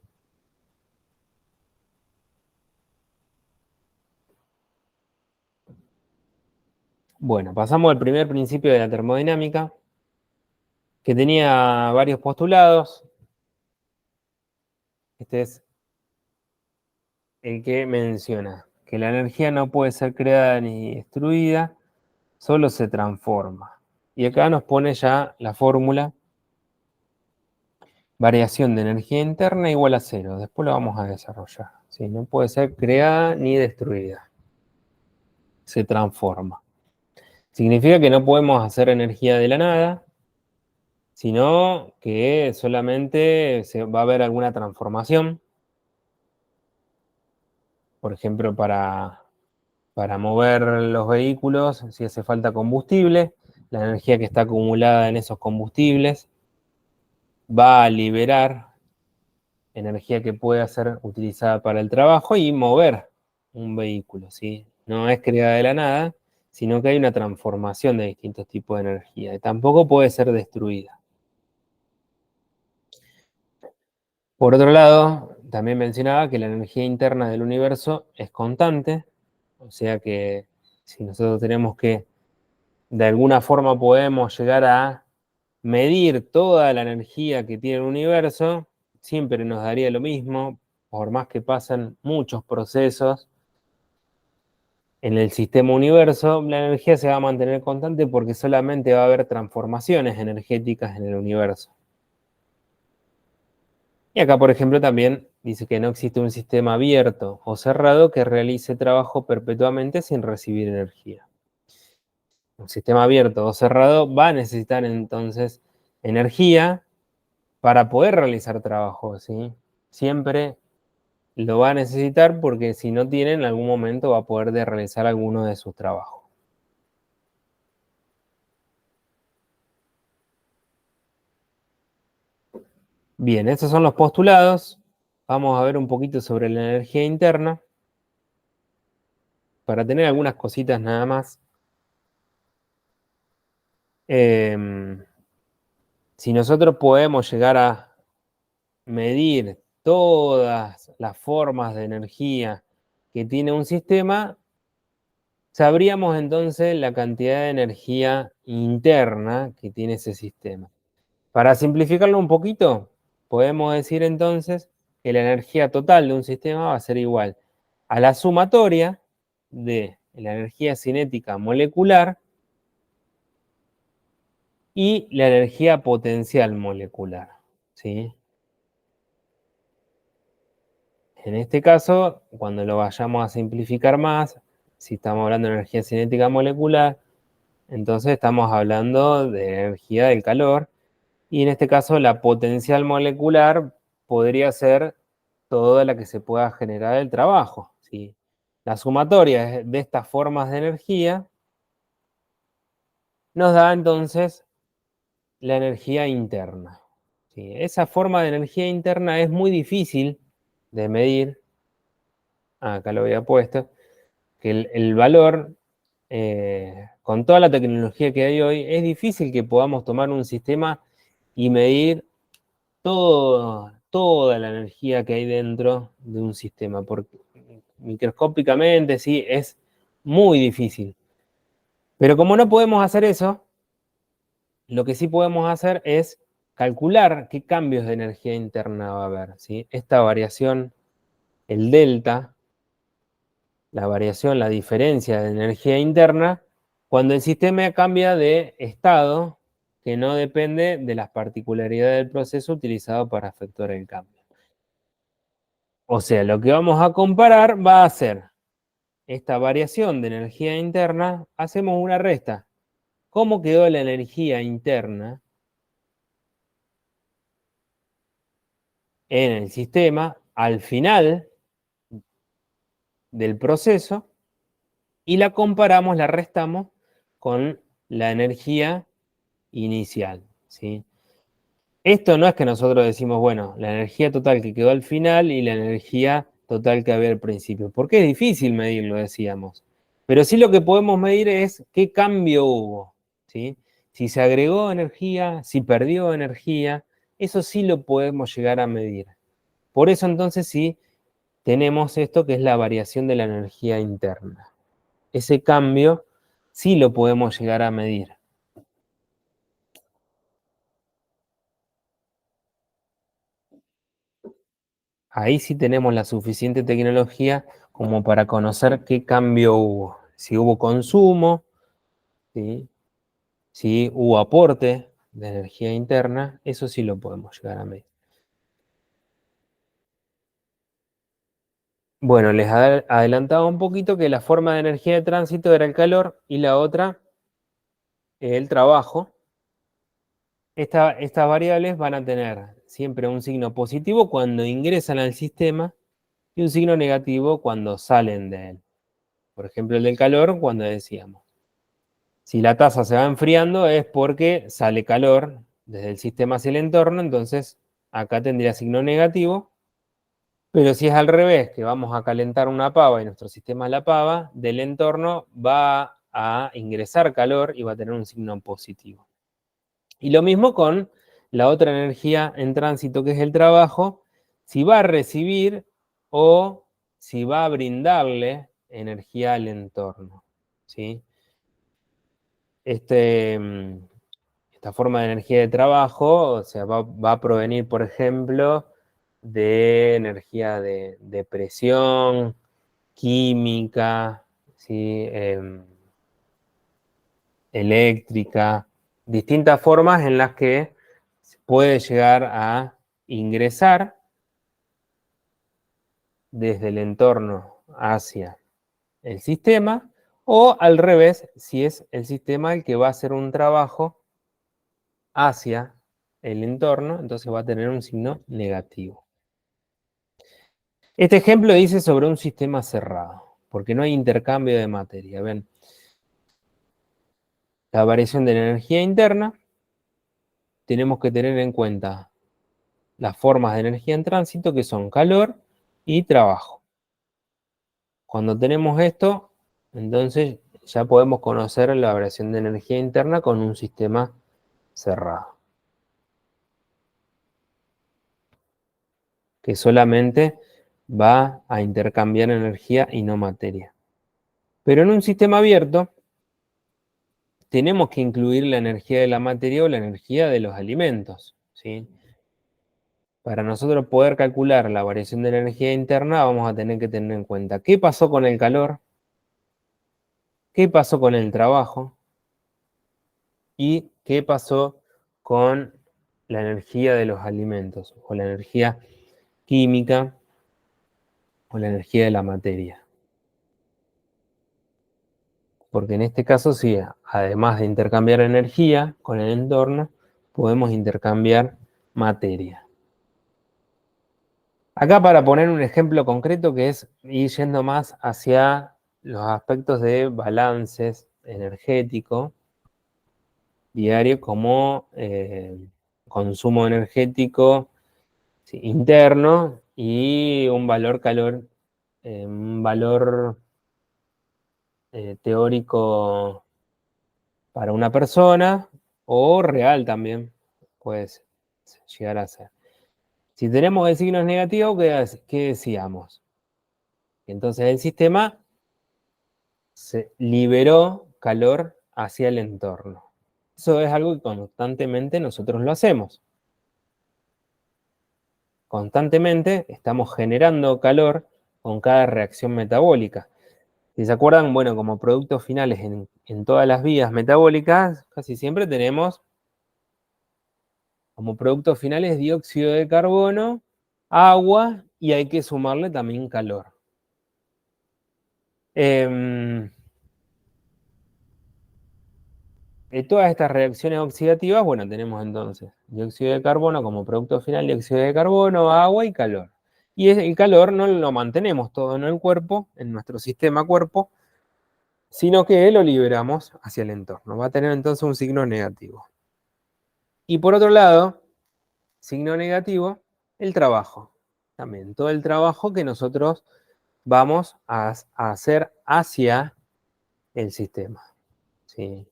Bueno, pasamos al primer principio de la termodinámica, que tenía varios postulados. Este es el que menciona que la energía no puede ser creada ni destruida, solo se transforma. Y acá nos pone ya la fórmula: variación de energía interna igual a cero. Después lo vamos a desarrollar. ¿Sí? No puede ser creada ni destruida. Se transforma. Significa que no podemos hacer energía de la nada, sino que solamente va a haber alguna transformación. Por ejemplo, para mover los vehículos, si hace falta combustible, la energía que está acumulada en esos combustibles va a liberar energía que pueda ser utilizada para el trabajo y mover un vehículo, ¿sí? No es creada de la nada, sino que hay una transformación de distintos tipos de energía y tampoco puede ser destruida. Por otro lado, también mencionaba que la energía interna del universo es constante, o sea que si nosotros tenemos que, de alguna forma podemos llegar a medir toda la energía que tiene el universo, siempre nos daría lo mismo, por más que pasen muchos procesos en el sistema universo, la energía se va a mantener constante porque solamente va a haber transformaciones energéticas en el universo. Y acá, por ejemplo, también dice que no existe un sistema abierto o cerrado que realice trabajo perpetuamente sin recibir energía. Un sistema abierto o cerrado va a necesitar entonces energía para poder realizar trabajo, ¿sí? Siempre lo va a necesitar porque si no tiene, en algún momento va a poder realizar alguno de sus trabajos. Bien, estos son los postulados. Vamos a ver un poquito sobre la energía interna para tener algunas cositas nada más. Si nosotros podemos llegar a medir todas las formas de energía que tiene un sistema, sabríamos entonces la cantidad de energía interna que tiene ese sistema. Para simplificarlo un poquito, podemos decir entonces que la energía total de un sistema va a ser igual a la sumatoria de la energía cinética molecular y la energía potencial molecular, ¿sí? En este caso, cuando lo vayamos a simplificar más, si estamos hablando de energía cinética molecular, entonces estamos hablando de energía del calor, y en este caso la potencial molecular podría ser toda la que se pueda generar del trabajo, ¿sí? La sumatoria de estas formas de energía nos da entonces la energía interna, ¿sí? Esa forma de energía interna es muy difícil de medir. Acá lo había puesto, que el valor, con toda la tecnología que hay hoy, es difícil que podamos tomar un sistema y medir toda la energía que hay dentro de un sistema, porque microscópicamente sí, es muy difícil. Pero como no podemos hacer eso, lo que sí podemos hacer es calcular qué cambios de energía interna va a haber, ¿sí? Esta variación, el delta, la variación, la diferencia de energía interna, cuando el sistema cambia de estado que no depende de las particularidades del proceso utilizado para efectuar el cambio. O sea, lo que vamos a comparar va a ser esta variación de energía interna, hacemos una resta. ¿Cómo quedó la energía interna en el sistema al final del proceso? Y la comparamos, la restamos con la energía inicial, ¿sí? Esto no es que nosotros decimos, bueno, la energía total que quedó al final y la energía total que había al principio. Porque es difícil medirlo, decíamos. Pero sí lo que podemos medir es qué cambio hubo, ¿sí? Si se agregó energía, si perdió energía, eso sí lo podemos llegar a medir. Por eso entonces sí tenemos esto que es la variación de la energía interna. Ese cambio sí lo podemos llegar a medir. Ahí sí tenemos la suficiente tecnología como para conocer qué cambio hubo. Si hubo consumo, ¿sí? Si hubo aporte de energía interna, eso sí lo podemos llegar a medir. Bueno, les adelantaba un poquito que la forma de energía de tránsito era el calor y la otra el trabajo. Estas variables van a tener siempre un signo positivo cuando ingresan al sistema y un signo negativo cuando salen de él. Por ejemplo, el del calor, cuando decíamos, si la taza se va enfriando es porque sale calor desde el sistema hacia el entorno, entonces acá tendría signo negativo. Pero si es al revés, que vamos a calentar una pava y nuestro sistema es la pava, del entorno va a ingresar calor y va a tener un signo positivo. Y lo mismo con la otra energía en tránsito, que es el trabajo, si va a recibir o si va a brindarle energía al entorno, ¿sí? Esta forma de energía de trabajo, o sea, va a provenir, por ejemplo, de energía de presión, química, ¿sí? Eléctrica, distintas formas en las que se puede llegar a ingresar desde el entorno hacia el sistema, o al revés, si es el sistema el que va a hacer un trabajo hacia el entorno, entonces va a tener un signo negativo. Este ejemplo dice sobre un sistema cerrado, porque no hay intercambio de materia. Ven, la variación de la energía interna, tenemos que tener en cuenta las formas de energía en tránsito, que son calor y trabajo. Cuando tenemos esto, entonces ya podemos conocer la variación de energía interna con un sistema cerrado, que solamente va a intercambiar energía y no materia. Pero en un sistema abierto, tenemos que incluir la energía de la materia o la energía de los alimentos, ¿sí? Para nosotros poder calcular la variación de la energía interna, vamos a tener que tener en cuenta qué pasó con el calor, qué pasó con el trabajo y qué pasó con la energía de los alimentos, o la energía química, o la energía de la materia. Porque en este caso sí, además de intercambiar energía con el entorno, podemos intercambiar materia. Acá para poner un ejemplo concreto que es ir yendo más hacia los aspectos de balances energético diario, como consumo energético, sí, interno, y un valor calor, un valor teórico para una persona, o real también puede llegar a ser. Si tenemos el signo negativo, ¿qué decíamos? Entonces el sistema se liberó calor hacia el entorno. Eso es algo que constantemente nosotros lo hacemos. Constantemente estamos generando calor con cada reacción metabólica. Si se acuerdan, bueno, como productos finales en todas las vías metabólicas, casi siempre tenemos como productos finales dióxido de carbono, agua, y hay que sumarle también calor. Todas estas reacciones oxidativas, bueno, tenemos entonces dióxido de carbono como producto final, dióxido de carbono, agua y calor. Y el calor no lo mantenemos todo en el cuerpo, en nuestro sistema cuerpo, sino que lo liberamos hacia el entorno. Va a tener entonces un signo negativo. Y por otro lado, signo negativo, el trabajo. también todo el trabajo que nosotros vamos a hacer hacia el sistema, ¿sí?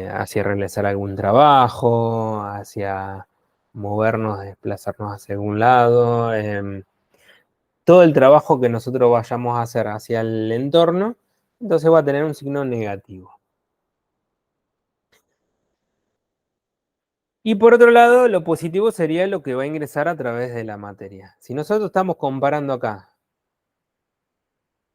Hacia realizar algún trabajo, hacia movernos, desplazarnos hacia algún lado. Todo el trabajo que nosotros vayamos a hacer hacia el entorno, entonces va a tener un signo negativo. Y por otro lado, lo positivo sería lo que va a ingresar a través de la materia. Si nosotros estamos comparando acá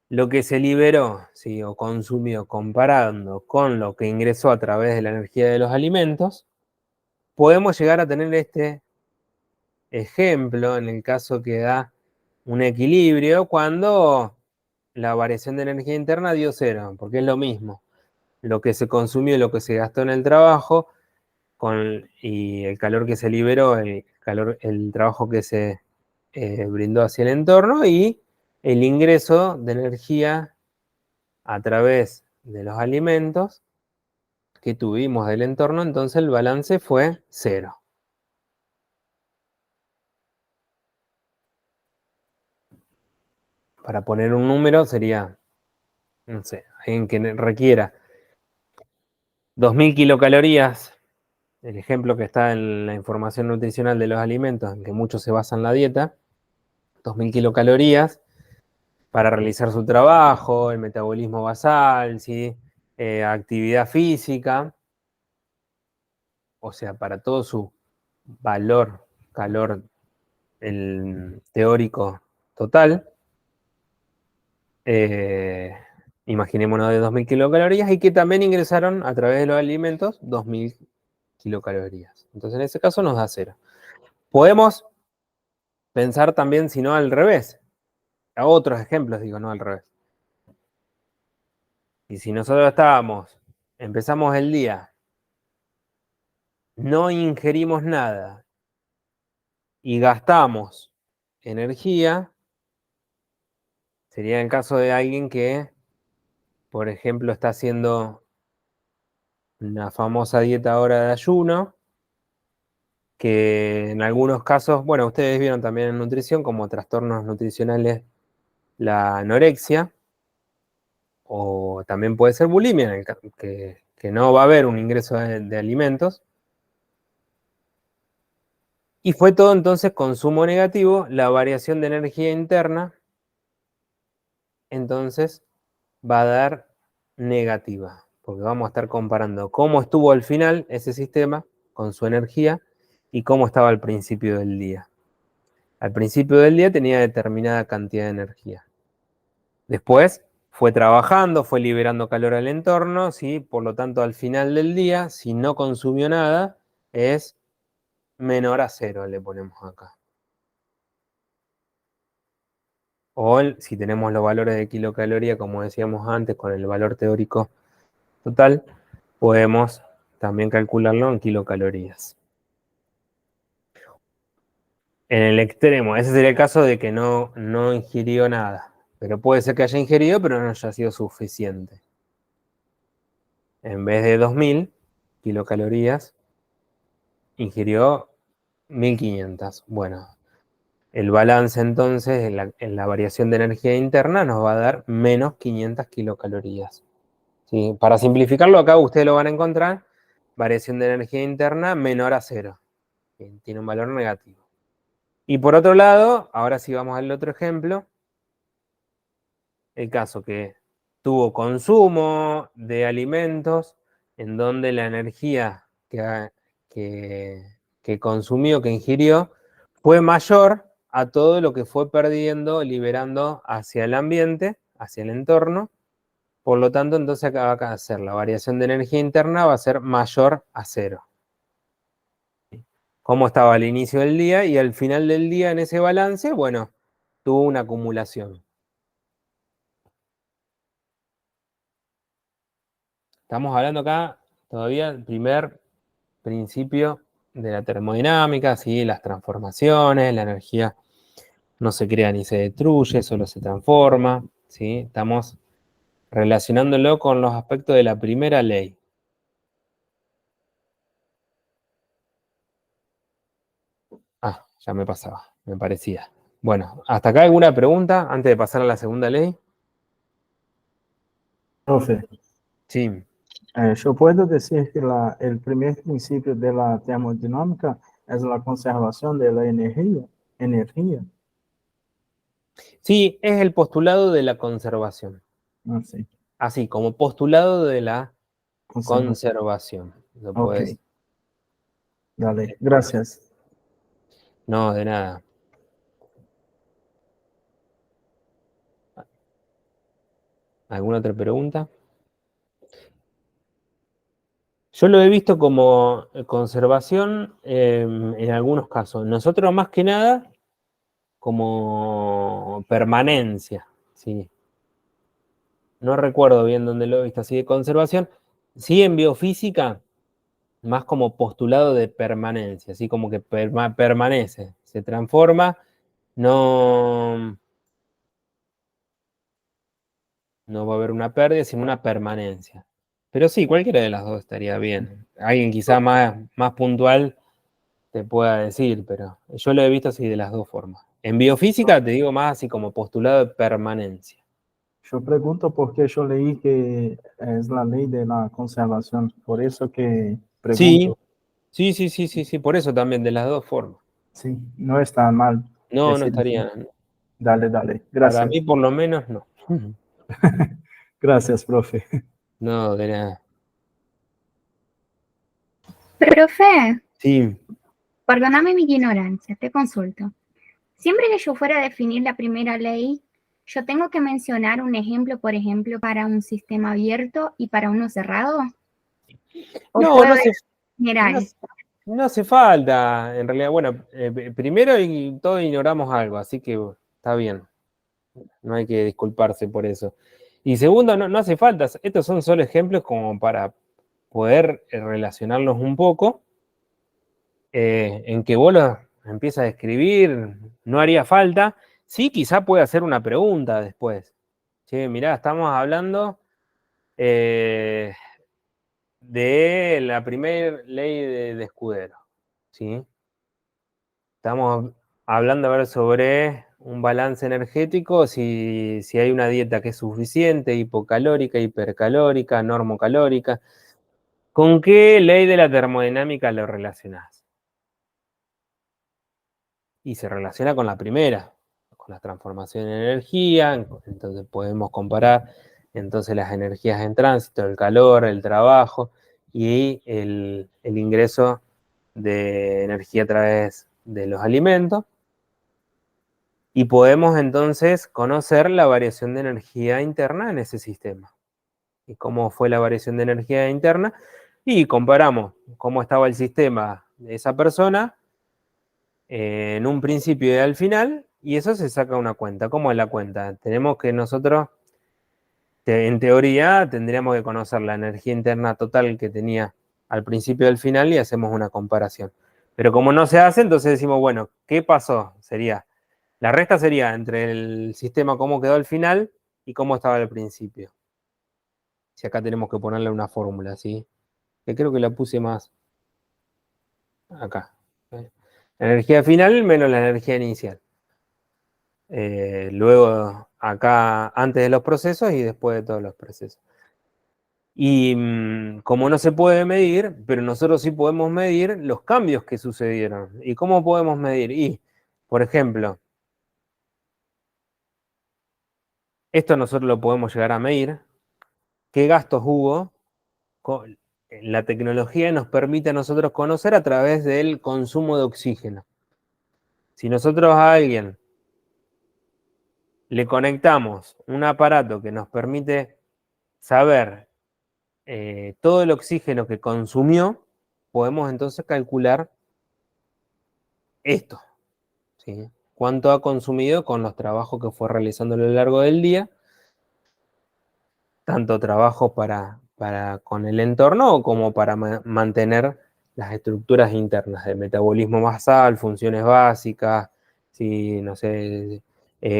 lo que se liberó, ¿sí?, o consumió, comparando con lo que ingresó a través de la energía de los alimentos, podemos llegar a tener este ejemplo en el caso que da un equilibrio cuando la variación de energía interna dio cero, porque es lo mismo. Lo que se consumió y lo que se gastó en el trabajo y el calor que se liberó, el trabajo que se brindó hacia el entorno y el ingreso de energía a través de los alimentos que tuvimos del entorno, entonces el balance fue cero. Para poner un número sería, no sé, alguien que requiera 2000 kilocalorías, el ejemplo que está en la información nutricional de los alimentos, en que mucho se basa en la dieta, 2000 kilocalorías para realizar su trabajo, el metabolismo basal, ¿sí? Actividad física, o sea, para todo su valor, calor el teórico total, imaginémonos de 2000 kilocalorías y que también ingresaron a través de los alimentos 2000 kilocalorías. Entonces en ese caso nos da cero. Podemos pensar también, si no, al revés. A otros ejemplos, digo, no al revés. Y si nosotros empezamos el día, no ingerimos nada y gastamos energía, sería el caso de alguien que, por ejemplo, está haciendo una famosa dieta ahora de ayuno, que en algunos casos, bueno, ustedes vieron también en nutrición como trastornos nutricionales la anorexia, o también puede ser bulimia, en el caso que no va a haber un ingreso de alimentos. Y fue todo entonces consumo negativo, la variación de energía interna, entonces va a dar negativa, porque vamos a estar comparando cómo estuvo al final ese sistema con su energía y cómo estaba al principio del día. Al principio del día tenía determinada cantidad de energía. Después fue trabajando, fue liberando calor al entorno, ¿sí? Por lo tanto, al final del día, si no consumió nada, es menor a cero, le ponemos acá. O si tenemos los valores de kilocaloría, como decíamos antes, con el valor teórico total, podemos también calcularlo en kilocalorías. En el extremo, ese sería el caso de que no ingirió nada. Pero puede ser que haya ingerido, pero no haya sido suficiente. En vez de 2000 kilocalorías, ingirió 1500. Bueno, el balance entonces en la variación de energía interna nos va a dar menos 500 kilocalorías. ¿Sí? Para simplificarlo, acá ustedes lo van a encontrar, variación de energía interna menor a cero. Tiene un valor negativo. Y por otro lado, ahora sí vamos al otro ejemplo, el caso que tuvo consumo de alimentos en donde la energía que consumió, que ingirió, fue mayor a todo lo que fue perdiendo, liberando hacia el ambiente, hacia el entorno. Por lo tanto, entonces acá va a hacer la variación de energía interna va a ser mayor a cero. ¿Cómo estaba al inicio del día? Y al final del día en ese balance, bueno, tuvo una acumulación. Estamos hablando acá todavía del primer principio de la termodinámica, ¿sí? Las transformaciones, la energía no se crea ni se destruye, solo se transforma, ¿sí? Estamos relacionándolo con los aspectos de la primera ley. Ah, ya me pasaba, me parecía. Bueno, ¿hasta acá alguna pregunta antes de pasar a la segunda ley? Profe, Sí. yo puedo decir que el primer principio de la termodinámica es la conservación de la energía. Sí, es el postulado de la conservación. Así, Así, como postulado de la conservación. conservación. Lo Ok, puedes. dale, gracias. No, de nada. ¿Alguna otra pregunta? Yo lo he visto como conservación en algunos casos. Nosotros más que nada como permanencia, ¿sí? No recuerdo bien dónde lo he visto así de conservación. Sí, en biofísica, más como postulado de permanencia, así como que permanece, se transforma, no, no va a haber una pérdida, sino una permanencia. Pero sí, cualquiera de las dos estaría bien. Alguien quizá más puntual te pueda decir, pero yo lo he visto así de las dos formas. En biofísica te digo más así como postulado de permanencia. Yo pregunto porque yo leí que es la ley de la conservación, por eso que Sí, pregunto. sí, por eso también, de las dos formas. Sí, no está mal No, no decir así. estaría, Dale, dale, para gracias. mí por lo menos no. Gracias, profe. No, de nada. Profe, Sí, perdóname mi ignorancia, te consulto. Siempre que yo fuera a definir la primera ley, yo tengo que mencionar un ejemplo, por ejemplo, para un sistema abierto y para uno cerrado, o no, puedo no ver hace, no, general. no hace falta, en realidad. Bueno, primero y todos ignoramos algo, así que está bien. No hay que disculparse por eso. Y segundo, no hace falta. Estos son solo ejemplos como para poder relacionarlos un poco. En que vos lo empiezas a escribir, no haría falta. Sí, quizá puede hacer una pregunta después. Che, mirá, estamos hablando de la primera ley de Escudero, ¿sí? Estamos hablando a ver sobre un balance energético, si hay una dieta que es suficiente, hipocalórica, hipercalórica, normocalórica. ¿Con qué ley de la termodinámica lo relacionás? Y se relaciona con la primera, con la transformación en energía, entonces podemos comparar entonces las energías en tránsito, el calor, el trabajo y el ingreso de energía a través de los alimentos. Y podemos entonces conocer la variación de energía interna en ese sistema. Y cómo fue la variación de energía interna. Y comparamos cómo estaba el sistema de esa persona en un principio y al final. Y eso se saca una cuenta. ¿Cómo es la cuenta? Tenemos que nosotros, en teoría, tendríamos que conocer la energía interna total que tenía al principio y al final y hacemos una comparación. Pero como no se hace, entonces decimos, bueno, ¿qué pasó? La resta sería entre el sistema cómo quedó al final y cómo estaba al principio. Si acá tenemos que ponerle una fórmula, ¿sí? Que creo que la puse más acá. La energía final menos la energía inicial. Luego acá antes de los procesos y después de todos los procesos. Y como no se puede medir, pero nosotros sí podemos medir los cambios que sucedieron. ¿Y cómo podemos medir? Y, por ejemplo, esto nosotros lo podemos llegar a medir. ¿Qué gastos hubo? La tecnología nos permite a nosotros conocer a través del consumo de oxígeno. Si nosotros a alguien le conectamos un aparato que nos permite saber todo el oxígeno que consumió, podemos entonces calcular esto, ¿sí? Cuánto ha consumido con los trabajos que fue realizando a lo largo del día, tanto trabajo con el entorno como para mantener las estructuras internas de metabolismo basal, funciones básicas, sí, no sé,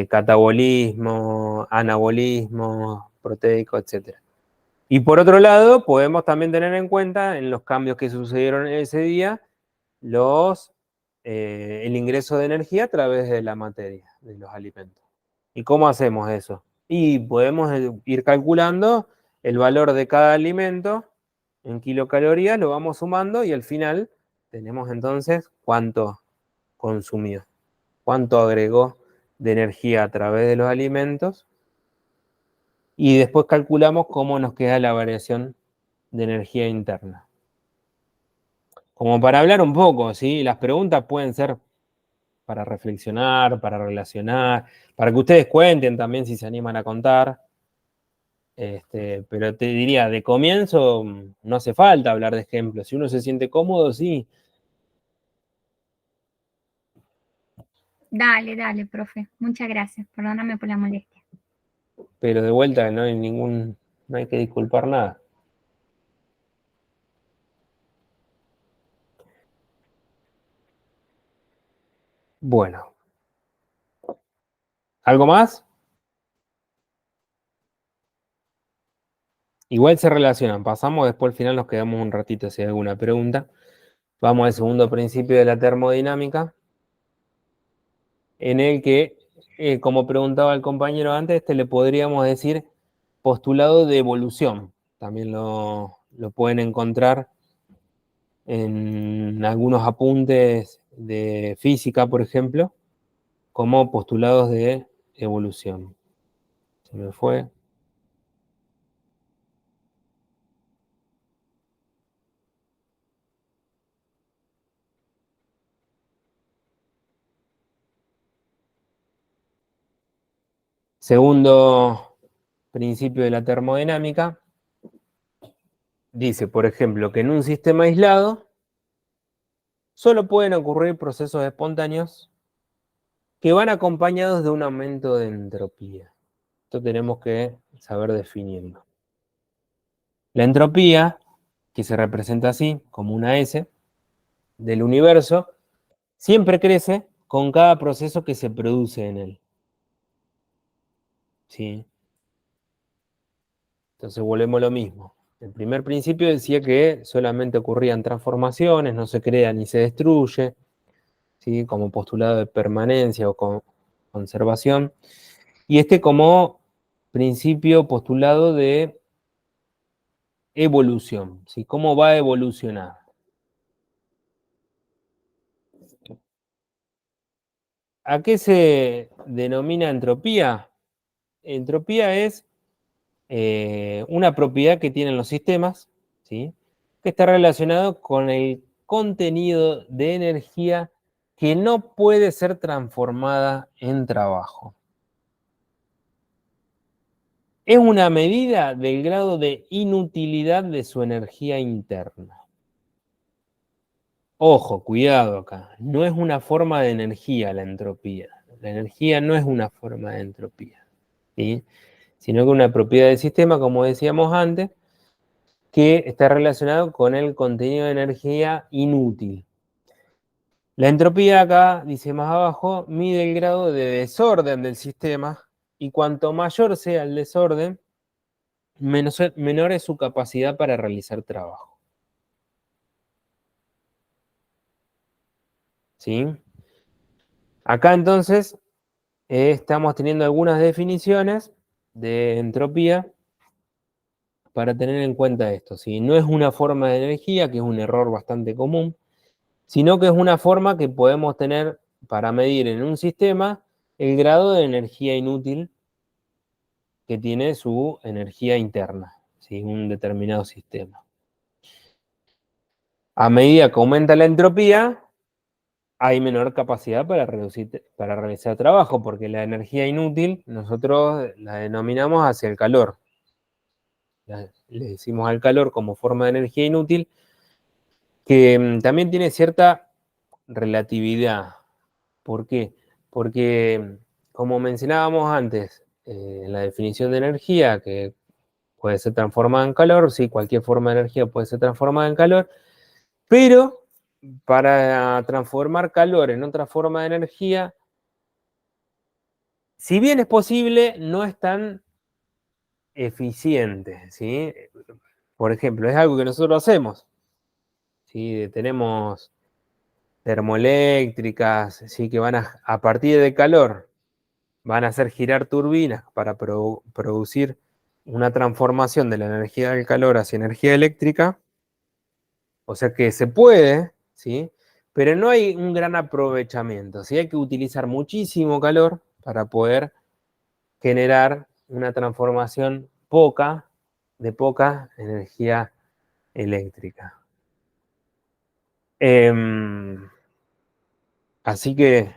catabolismo, anabolismo, proteico, etc. Y por otro lado, podemos también tener en cuenta en los cambios que sucedieron en ese día los el ingreso de energía a través de la materia, de los alimentos. ¿Y cómo hacemos eso? Y podemos ir calculando el valor de cada alimento en kilocalorías, lo vamos sumando y al final tenemos entonces cuánto consumió, cuánto agregó de energía a través de los alimentos, y después calculamos cómo nos queda la variación de energía interna. Como para hablar un poco, ¿sí? Las preguntas pueden ser para reflexionar, para relacionar, para que ustedes cuenten también si se animan a contar. Pero te diría, de comienzo no hace falta hablar de ejemplos. Si uno se siente cómodo, sí. Dale, profe. Muchas gracias. Perdóname por la molestia. Pero de vuelta no hay que disculpar nada. Bueno. ¿Algo más? Igual se relacionan. Pasamos, después al final nos quedamos un ratito si hay alguna pregunta. Vamos al segundo principio de la termodinámica, en el que, como preguntaba el compañero antes, le podríamos decir postulado de evolución. También lo pueden encontrar en algunos apuntes de física, por ejemplo, como postulados de evolución. Se me fue. Segundo principio de la termodinámica dice, por ejemplo, que en un sistema aislado solo pueden ocurrir procesos espontáneos que van acompañados de un aumento de entropía. Esto tenemos que saber definirlo. La entropía, que se representa así, como una S, del universo, siempre crece con cada proceso que se produce en él. ¿Sí? Entonces volvemos a lo mismo. El primer principio decía que solamente ocurrían transformaciones, no se crea ni se destruye, ¿sí? Como postulado de permanencia o conservación. Y como principio postulado de evolución, ¿sí? ¿Cómo va a evolucionar? ¿A qué se denomina entropía? Entropía es una propiedad que tienen los sistemas, ¿sí? Que está relacionado con el contenido de energía que no puede ser transformada en trabajo. Es una medida del grado de inutilidad de su energía interna. Ojo, cuidado acá, no es una forma de energía la entropía. La energía no es una forma de entropía, ¿sí? Sino que una propiedad del sistema, como decíamos antes, que está relacionado con el contenido de energía inútil. La entropía acá, dice más abajo, mide el grado de desorden del sistema, y cuanto mayor sea el desorden, menor es su capacidad para realizar trabajo. ¿Sí? Acá entonces estamos teniendo algunas definiciones de entropía para tener en cuenta esto. ¿Sí? No es una forma de energía, que es un error bastante común, sino que es una forma que podemos tener para medir en un sistema el grado de energía inútil que tiene su energía interna, ¿sí? Un determinado sistema. A medida que aumenta la entropía, hay menor capacidad para realizar trabajo, porque la energía inútil nosotros la denominamos hacia el calor. Le decimos al calor como forma de energía inútil, que también tiene cierta relatividad. ¿Por qué? Porque, como mencionábamos antes, en la definición de energía, que puede ser transformada en calor, sí, cualquier forma de energía puede ser transformada en calor, pero para transformar calor en otra forma de energía, si bien es posible, no es tan eficiente, ¿sí? Por ejemplo, es algo que nosotros hacemos, ¿sí? termoeléctricas, ¿sí? Que van a partir del calor, van a hacer girar turbinas para producir una transformación de la energía del calor hacia energía eléctrica. O sea que se puede, ¿sí? Pero no hay un gran aprovechamiento, ¿sí? Hay que utilizar muchísimo calor para poder generar una transformación de poca energía eléctrica. Así que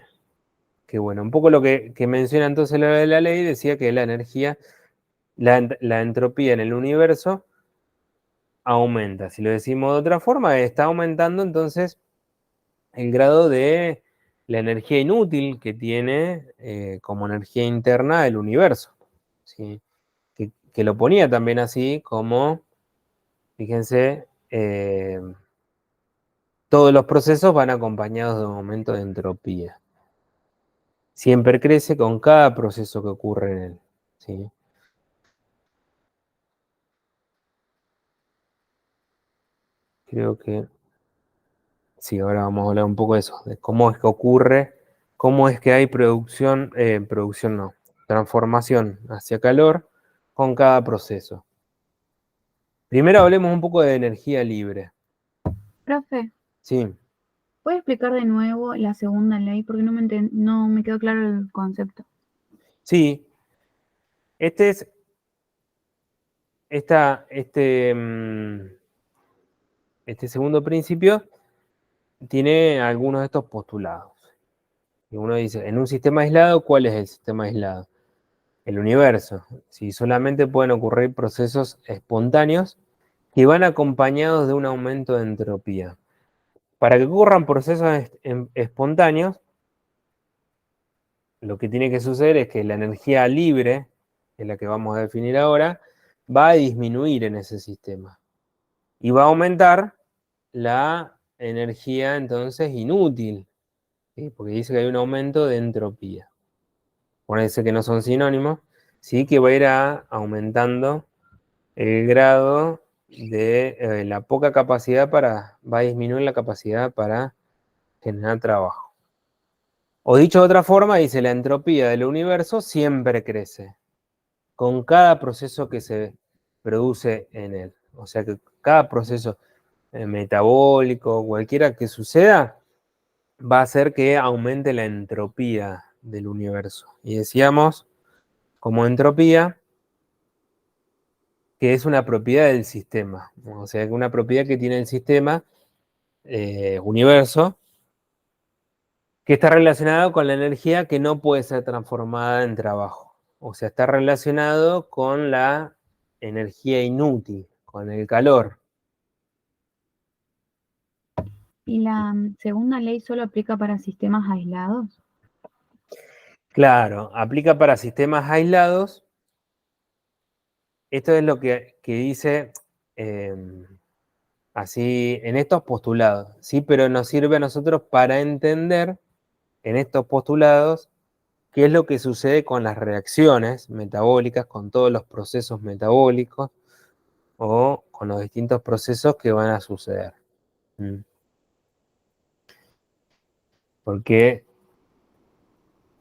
bueno, un poco lo que menciona entonces lo de la ley, decía que la energía, la entropía en el universo aumenta. Si lo decimos de otra forma, está aumentando entonces el grado de la energía inútil que tiene como energía interna el universo, ¿sí? Que lo ponía también así como, fíjense, todos los procesos van acompañados de un aumento de entropía. Siempre crece con cada proceso que ocurre en él, ¿sí? Creo que sí, ahora vamos a hablar un poco de eso, de cómo es que ocurre, cómo es que hay transformación hacia calor con cada proceso. Primero hablemos un poco de energía libre. Profe, Sí, ¿puede explicar de nuevo la segunda ley? Porque no me quedó claro el concepto. sí. Este segundo principio tiene algunos de estos postulados. Y uno dice, en un sistema aislado, ¿cuál es el sistema aislado? El universo. Si solamente pueden ocurrir procesos espontáneos que van acompañados de un aumento de entropía. Para que ocurran procesos espontáneos, lo que tiene que suceder es que la energía libre, que es la que vamos a definir ahora, va a disminuir en ese sistema. Y va a aumentar la energía entonces inútil, ¿sí? Porque dice que hay un aumento de entropía. Parece que no son sinónimos, sí que va a ir aumentando el grado de la poca capacidad va a disminuir la capacidad para generar trabajo. O dicho de otra forma, dice la entropía del universo siempre crece con cada proceso que se produce en él. O sea que cada proceso metabólico, cualquiera que suceda, va a hacer que aumente la entropía del universo. Y decíamos, como entropía, que es una propiedad del sistema. O sea, que una propiedad que tiene el sistema, universo, que está relacionado con la energía que no puede ser transformada en trabajo. O sea, está relacionado con la energía inútil, con el calor. ¿Y la segunda ley solo aplica para sistemas aislados? Claro, aplica para sistemas aislados. Esto es lo que dice así en estos postulados, ¿sí? Pero nos sirve a nosotros para entender en estos postulados qué es lo que sucede con las reacciones metabólicas, con todos los procesos metabólicos o con los distintos procesos que van a suceder. Porque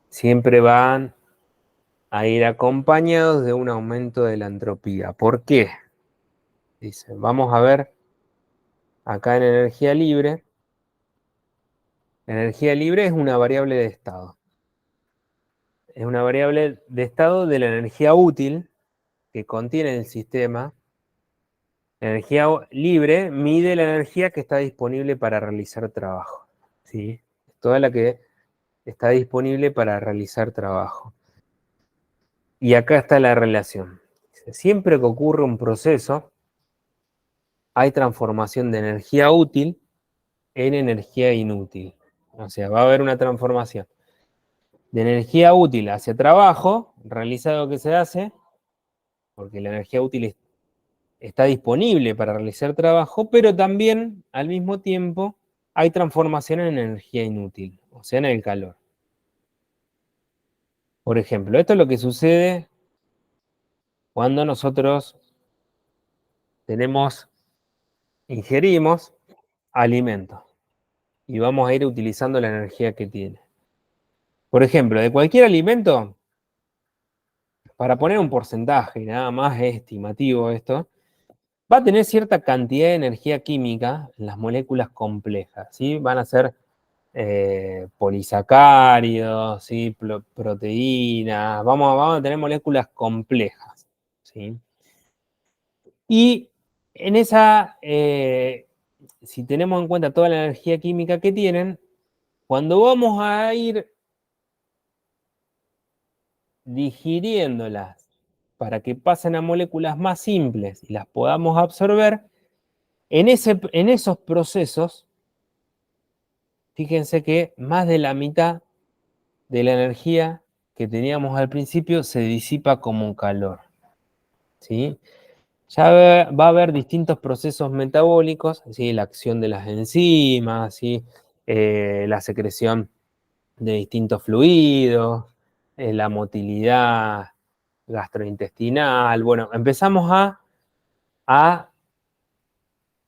siempre van a ir acompañados de un aumento de la entropía. ¿Por qué? Dice, vamos a ver acá en energía libre. La energía libre es una variable de estado. Es una variable de estado de la energía útil que contiene el sistema. La energía libre mide la energía que está disponible para realizar trabajo, ¿sí? Toda la que está disponible para realizar trabajo. Y acá está la relación. Siempre que ocurre un proceso, hay transformación de energía útil en energía inútil. O sea, va a haber una transformación de energía útil hacia trabajo realizado que se hace, porque la energía útil está disponible para realizar trabajo, pero también al mismo tiempo hay transformación en energía inútil, o sea, en el calor. Por ejemplo, esto es lo que sucede cuando nosotros ingerimos alimentos. y vamos a ir utilizando la energía que tiene. Por ejemplo, de cualquier alimento, para poner un porcentaje, nada más es estimativo esto, va a tener cierta cantidad de energía química en las moléculas complejas, ¿sí? Van a ser polisacáridos, ¿sí? Proteínas, vamos a tener moléculas complejas, ¿sí? Y en esa, si tenemos en cuenta toda la energía química que tienen, cuando vamos a ir digiriéndolas para que pasen a moléculas más simples y las podamos absorber, en esos procesos, fíjense que más de la mitad de la energía que teníamos al principio se disipa como calor, ¿sí? Ya va a haber distintos procesos metabólicos, ¿sí? La acción de las enzimas, ¿sí? La secreción de distintos fluidos, la motilidad gastrointestinal. Bueno, empezamos a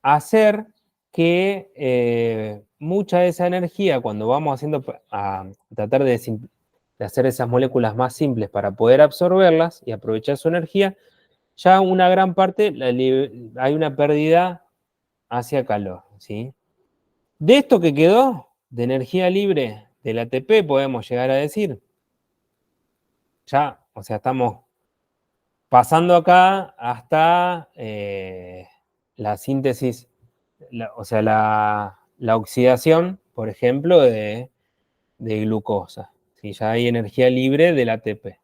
hacer que mucha de esa energía, cuando vamos a tratar de hacer esas moléculas más simples para poder absorberlas y aprovechar su energía, ya una gran parte hay una pérdida hacia calor, ¿sí? De esto que quedó, de energía libre del ATP, podemos llegar a decir, ya, o sea, estamos pasando acá hasta la síntesis, o sea, la oxidación, por ejemplo, de glucosa, ¿sí? Ya hay energía libre del ATP.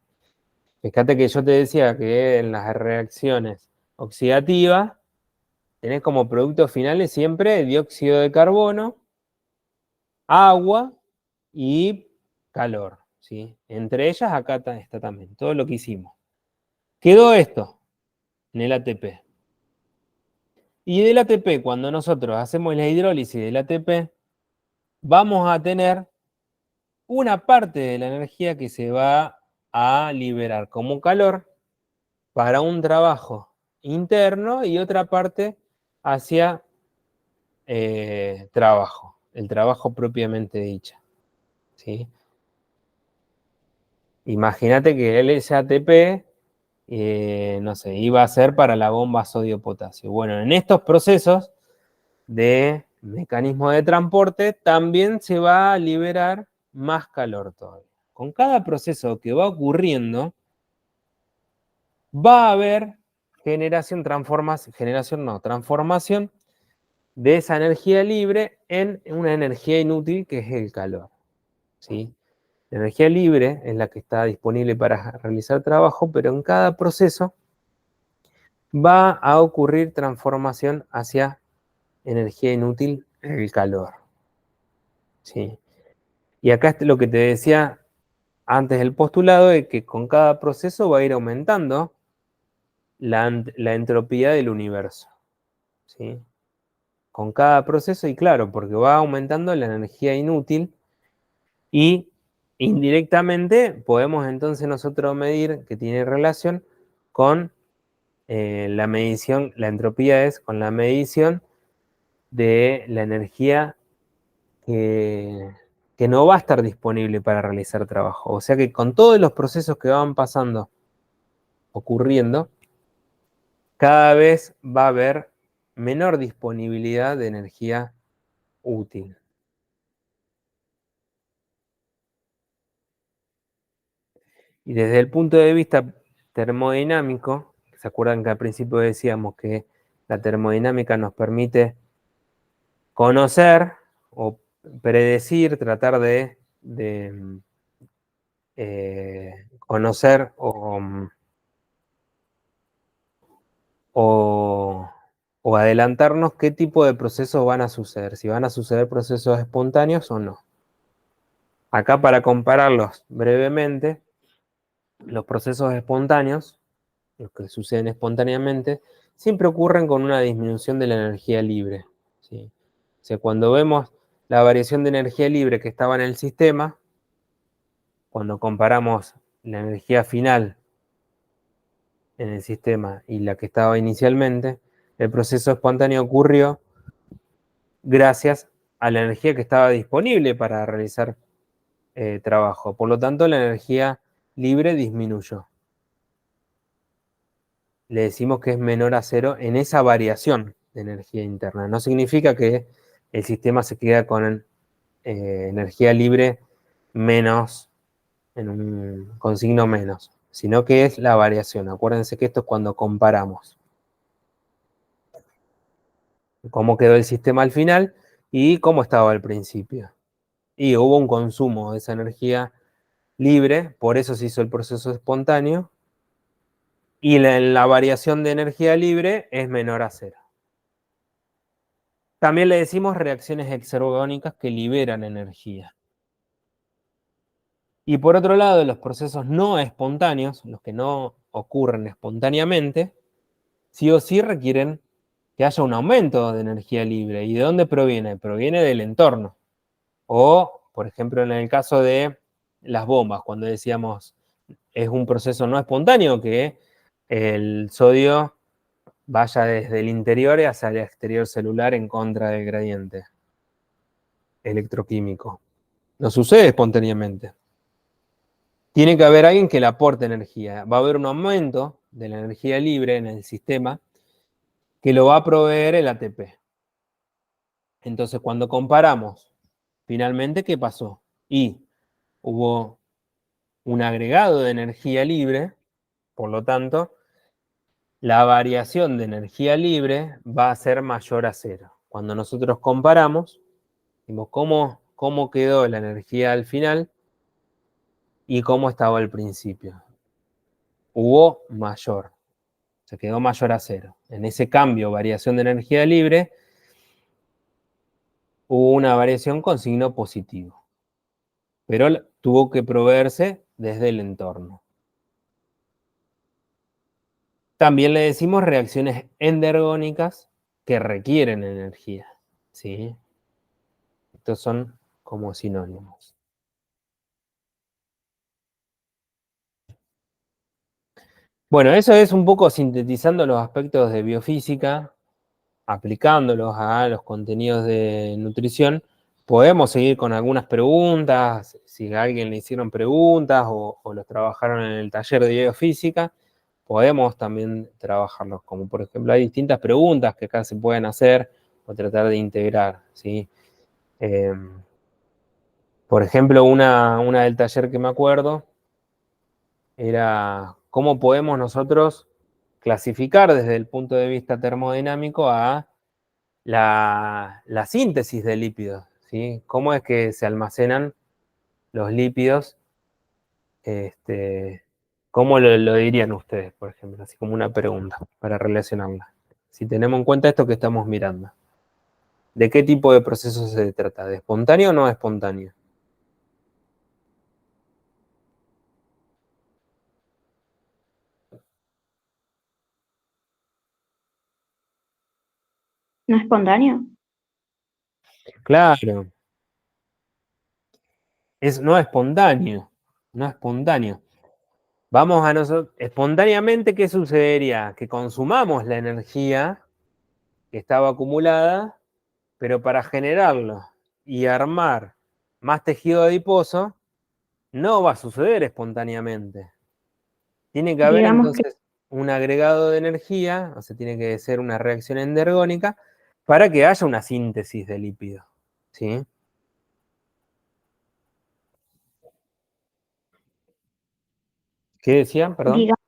Fíjate que yo te decía que en las reacciones oxidativas tenés como productos finales siempre dióxido de carbono, agua y calor, ¿sí? Entre ellas acá está también, todo lo que hicimos. Quedó esto en el ATP. Y del ATP, cuando nosotros hacemos la hidrólisis del ATP, vamos a tener una parte de la energía que se va a liberar como calor para un trabajo interno y otra parte hacia trabajo, el trabajo propiamente dicho, ¿sí? Imagínate que el SATP, no sé, iba a ser para la bomba sodio-potasio. Bueno, en estos procesos de mecanismo de transporte también se va a liberar más calor todavía. Con cada proceso que va ocurriendo, va a haber transformación de esa energía libre en una energía inútil que es el calor, ¿sí? La energía libre es la que está disponible para realizar trabajo, pero en cada proceso va a ocurrir transformación hacia energía inútil, el calor, ¿sí? Y acá es lo que te decía antes del postulado, de que con cada proceso va a ir aumentando la entropía del universo, ¿sí? Con cada proceso, y claro, porque va aumentando la energía inútil y indirectamente podemos entonces nosotros medir que tiene relación con la medición, la entropía es con la medición de la energía que no va a estar disponible para realizar trabajo. O sea que con todos los procesos que van pasando, ocurriendo, cada vez va a haber menor disponibilidad de energía útil. Y desde el punto de vista termodinámico, ¿se acuerdan que al principio decíamos que la termodinámica nos permite conocer o predecir, tratar de conocer o adelantarnos qué tipo de procesos van a suceder, si van a suceder procesos espontáneos o no? Acá, para compararlos brevemente, los procesos espontáneos, los que suceden espontáneamente, siempre ocurren con una disminución de la energía libre, ¿sí? O sea, cuando vemos la variación de energía libre que estaba en el sistema, cuando comparamos la energía final en el sistema y la que estaba inicialmente, el proceso espontáneo ocurrió gracias a la energía que estaba disponible para realizar trabajo. Por lo tanto, la energía libre disminuyó. Le decimos que es menor a cero en esa variación de energía interna. No significa que el sistema se queda con energía libre menos, con signo menos, sino que es la variación. Acuérdense que esto es cuando comparamos cómo quedó el sistema al final y cómo estaba al principio. Y hubo un consumo de esa energía libre, por eso se hizo el proceso espontáneo, y la variación de energía libre es menor a cero. También le decimos reacciones exergónicas que liberan energía. Y por otro lado, los procesos no espontáneos, los que no ocurren espontáneamente, sí o sí requieren que haya un aumento de energía libre. ¿Y de dónde proviene? Proviene del entorno. O, por ejemplo, en el caso de las bombas, cuando decíamos es un proceso no espontáneo que el sodio vaya desde el interior hacia el exterior celular en contra del gradiente electroquímico. No sucede espontáneamente. Tiene que haber alguien que le aporte energía. Va a haber un aumento de la energía libre en el sistema que lo va a proveer el ATP. Entonces, cuando comparamos, finalmente, ¿qué pasó? Y hubo un agregado de energía libre, por lo tanto, la variación de energía libre va a ser mayor a cero. Cuando nosotros comparamos, vemos cómo quedó la energía al final y cómo estaba al principio. Hubo mayor, se quedó mayor a cero. En ese cambio, variación de energía libre, hubo una variación con signo positivo, pero tuvo que proveerse desde el entorno. También le decimos reacciones endergónicas que requieren energía, ¿sí? Estos son como sinónimos. Bueno, eso es un poco sintetizando los aspectos de biofísica, aplicándolos a los contenidos de nutrición. Podemos seguir con algunas preguntas, si a alguien le hicieron preguntas o los trabajaron en el taller de biofísica, podemos también trabajarlos, como por ejemplo hay distintas preguntas que acá se pueden hacer o tratar de integrar, ¿sí? Por ejemplo, una del taller que me acuerdo era cómo podemos nosotros clasificar desde el punto de vista termodinámico a la síntesis de lípidos, ¿sí? ¿Cómo es que se almacenan los lípidos? ¿Cómo lo dirían ustedes, por ejemplo? Así como una pregunta para relacionarla. Si tenemos en cuenta esto que estamos mirando. ¿De qué tipo de proceso se trata? ¿De espontáneo o no espontáneo? ¿No es espontáneo? Claro. No espontáneo. No espontáneo. Vamos a nosotros. Espontáneamente, ¿qué sucedería? Que consumamos la energía que estaba acumulada, pero para generarlo y armar más tejido adiposo, no va a suceder espontáneamente. Tiene que haber Digamos que entonces un agregado de energía, o sea, tiene que ser una reacción endergónica para que haya una síntesis de lípido, ¿sí? ¿Qué decían? Perdón. digamos,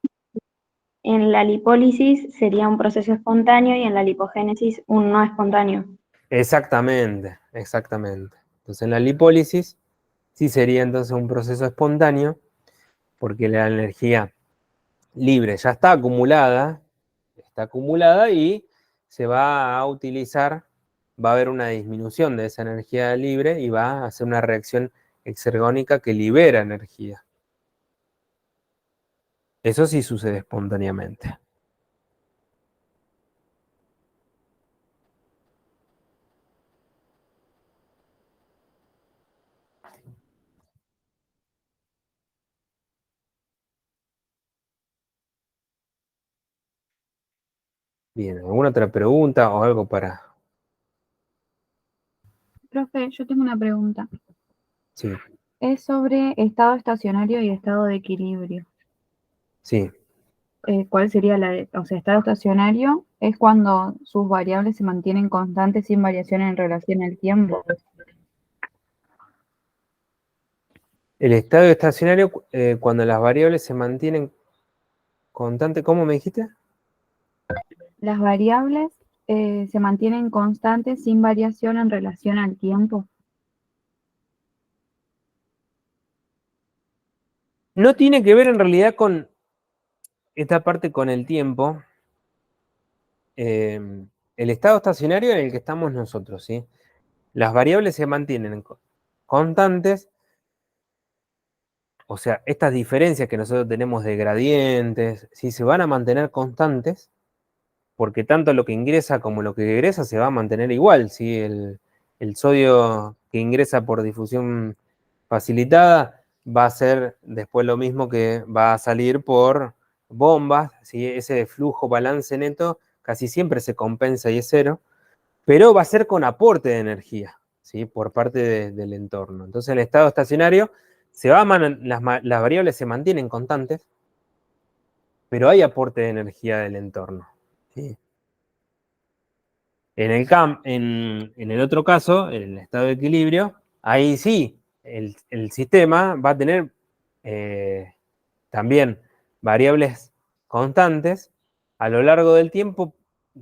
en la lipólisis sería un proceso espontáneo y en la lipogénesis un no espontáneo. Exactamente, exactamente. Entonces, en la lipólisis sí sería entonces un proceso espontáneo, porque la energía libre ya está acumulada y se va a utilizar, va a haber una disminución de esa energía libre y va a hacer una reacción exergónica que libera energía. Eso sí sucede espontáneamente. Bien, ¿alguna otra pregunta o algo para Profe, yo tengo una pregunta. Sí, Es sobre estado estacionario y estado de equilibrio. sí. ¿Cuál sería o sea, estado estacionario es cuando sus variables se mantienen constantes sin variación en relación al tiempo. El estado estacionario, cuando las variables se mantienen constantes, ¿cómo me dijiste? Las variables se mantienen constantes sin variación en relación al tiempo. No tiene que ver en realidad con esta parte con el tiempo. El estado estacionario en el que estamos nosotros, ¿sí? Las variables se mantienen constantes, o sea, estas diferencias que nosotros tenemos de gradientes, ¿sí? Se van a mantener constantes, porque tanto lo que ingresa como lo que egresa se va a mantener igual, ¿sí? El sodio que ingresa por difusión facilitada va a ser después lo mismo que va a salir por bombas, ¿sí? Ese flujo balance neto casi siempre se compensa y es cero, pero va a ser con aporte de energía, ¿sí? Por parte del entorno. Entonces, en el estado estacionario, las variables se mantienen constantes, pero hay aporte de energía del entorno, ¿sí? En el otro caso, en el estado de equilibrio, ahí sí, el sistema va a tener también variables constantes a lo largo del tiempo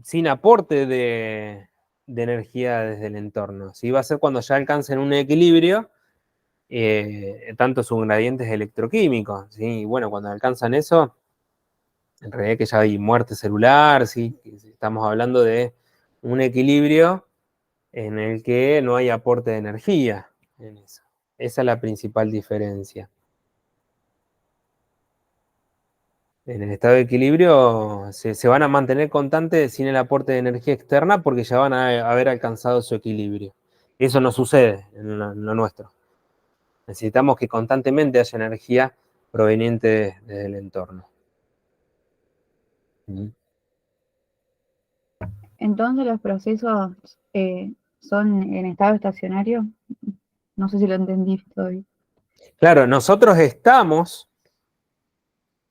sin aporte de energía desde el entorno. ¿Sí? Va a ser cuando ya alcancen un equilibrio, tanto sus gradientes electroquímicos. ¿Sí? Y bueno, cuando alcanzan eso, en realidad que ya hay muerte celular, ¿sí? Estamos hablando de un equilibrio en el que no hay aporte de energía en eso. Esa es la principal diferencia. En el estado de equilibrio se van a mantener constantes sin el aporte de energía externa porque ya van a haber alcanzado su equilibrio. Eso no sucede en lo nuestro. Necesitamos que constantemente haya energía proveniente del entorno. Entonces los procesos son en estado estacionario. No sé si lo entendí todavía. Claro, nosotros estamos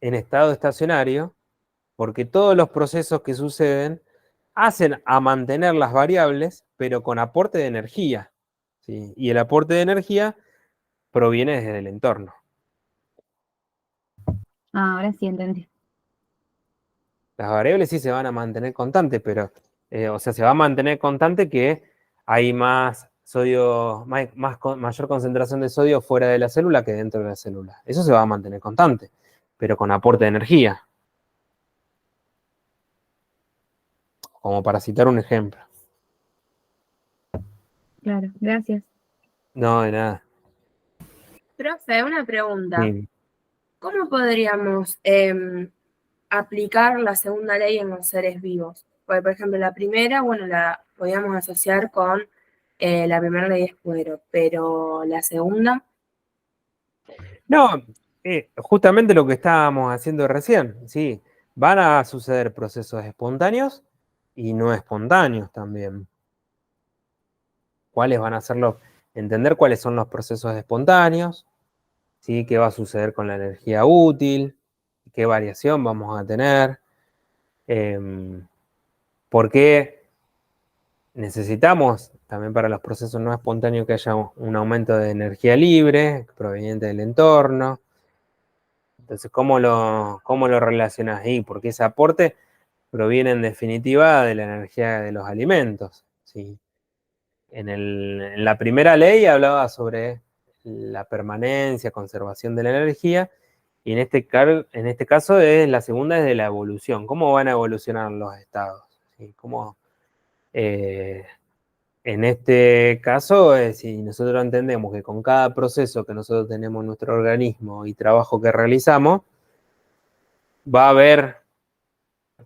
en estado estacionario porque todos los procesos que suceden hacen a mantener las variables, pero con aporte de energía, ¿sí? Y el aporte de energía proviene desde el entorno. Ah, ahora sí entendí. Las variables sí se van a mantener constantes, pero, o sea, se va a mantener constante que hay más sodio, mayor concentración de sodio fuera de la célula que dentro de la célula. Eso se va a mantener constante, pero con aporte de energía, como para citar un ejemplo. Claro, gracias. No, de nada. Profe, una pregunta. Sí. ¿Cómo podríamos aplicar la segunda ley en los seres vivos? Porque, por ejemplo, la primera, bueno, la podíamos asociar con la primera ley de Escudero, pero la segunda, No, justamente lo que estábamos haciendo recién, sí. Van a suceder procesos espontáneos y no espontáneos también. ¿Cuáles van a ser entender cuáles son los procesos espontáneos, ¿sí? ¿Qué va a suceder con la energía útil? ¿Qué variación vamos a tener? ¿Por qué necesitamos también para los procesos no espontáneos que haya un aumento de energía libre proveniente del entorno? Entonces, ¿cómo lo relacionas ahí? Porque ese aporte proviene en definitiva de la energía de los alimentos, ¿sí? En la primera ley hablaba sobre la permanencia, conservación de la energía, y en este caso la segunda es de la evolución. ¿Cómo van a evolucionar los estados? ¿Sí? En este caso, si nosotros entendemos que con cada proceso que nosotros tenemos en nuestro organismo y trabajo que realizamos, va a haber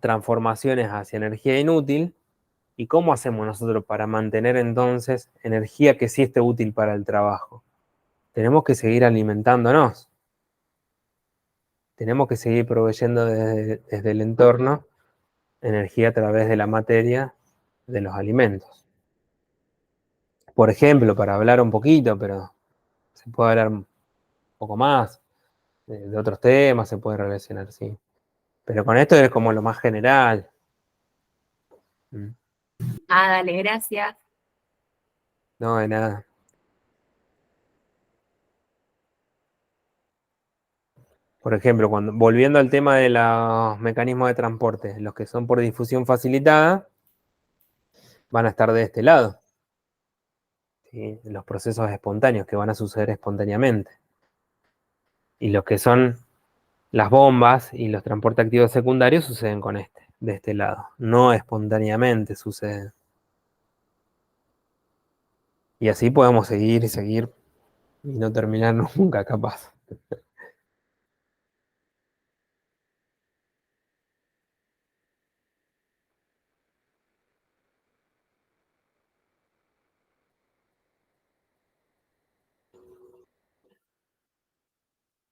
transformaciones hacia energía inútil. ¿Y cómo hacemos nosotros para mantener entonces energía que sí esté útil para el trabajo? Tenemos que seguir alimentándonos. Tenemos que seguir proveyendo desde el entorno energía a través de la materia de los alimentos. por ejemplo, para hablar un poquito, pero se puede hablar un poco más, de otros temas se puede relacionar, sí. Pero con esto es como lo más general. Dale, gracias. No, de nada. Por ejemplo, volviendo al tema de los mecanismos de transporte, los que son por difusión facilitada van a estar de este lado. ¿Sí? Los procesos espontáneos que van a suceder espontáneamente. Y los que son las bombas y los transportes activos secundarios suceden de este lado. No espontáneamente suceden. Y así podemos seguir y seguir y no terminar nunca, capaz.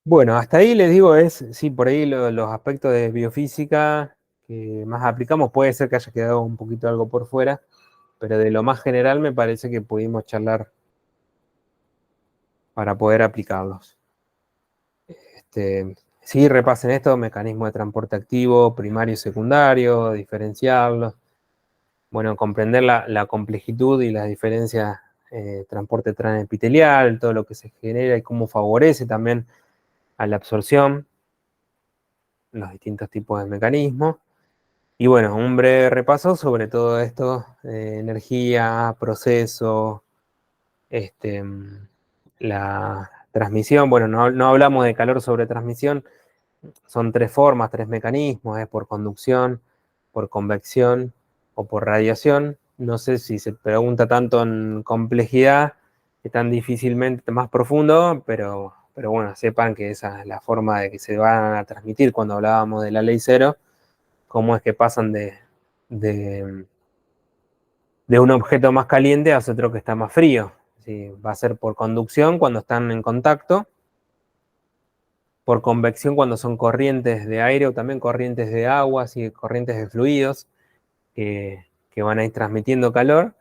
Bueno, hasta ahí les digo, sí, por ahí los aspectos de biofísica que más aplicamos, puede ser que haya quedado un poquito algo por fuera, pero de lo más general me parece que pudimos charlar para poder aplicarlos. Sí, repasen esto, mecanismo de transporte activo, primario y secundario, diferenciarlos. Bueno, comprender la complejitud y las diferencias, transporte transepitelial, todo lo que se genera y cómo favorece también a la absorción, los distintos tipos de mecanismos. Y bueno, un breve repaso sobre todo esto, energía, proceso, la transmisión. Bueno, no hablamos de calor sobre transmisión, son tres formas, tres mecanismos, por conducción, por convección o por radiación. No sé si se pregunta tanto en complejidad, que tan difícilmente más profundo, pero bueno, sepan que esa es la forma de que se van a transmitir cuando hablábamos de la ley cero, cómo es que pasan de un objeto más caliente hacia otro que está más frío. ¿Sí? Va a ser por conducción cuando están en contacto, por convección cuando son corrientes de aire o también corrientes de agua, y corrientes de fluidos que van a ir transmitiendo calor,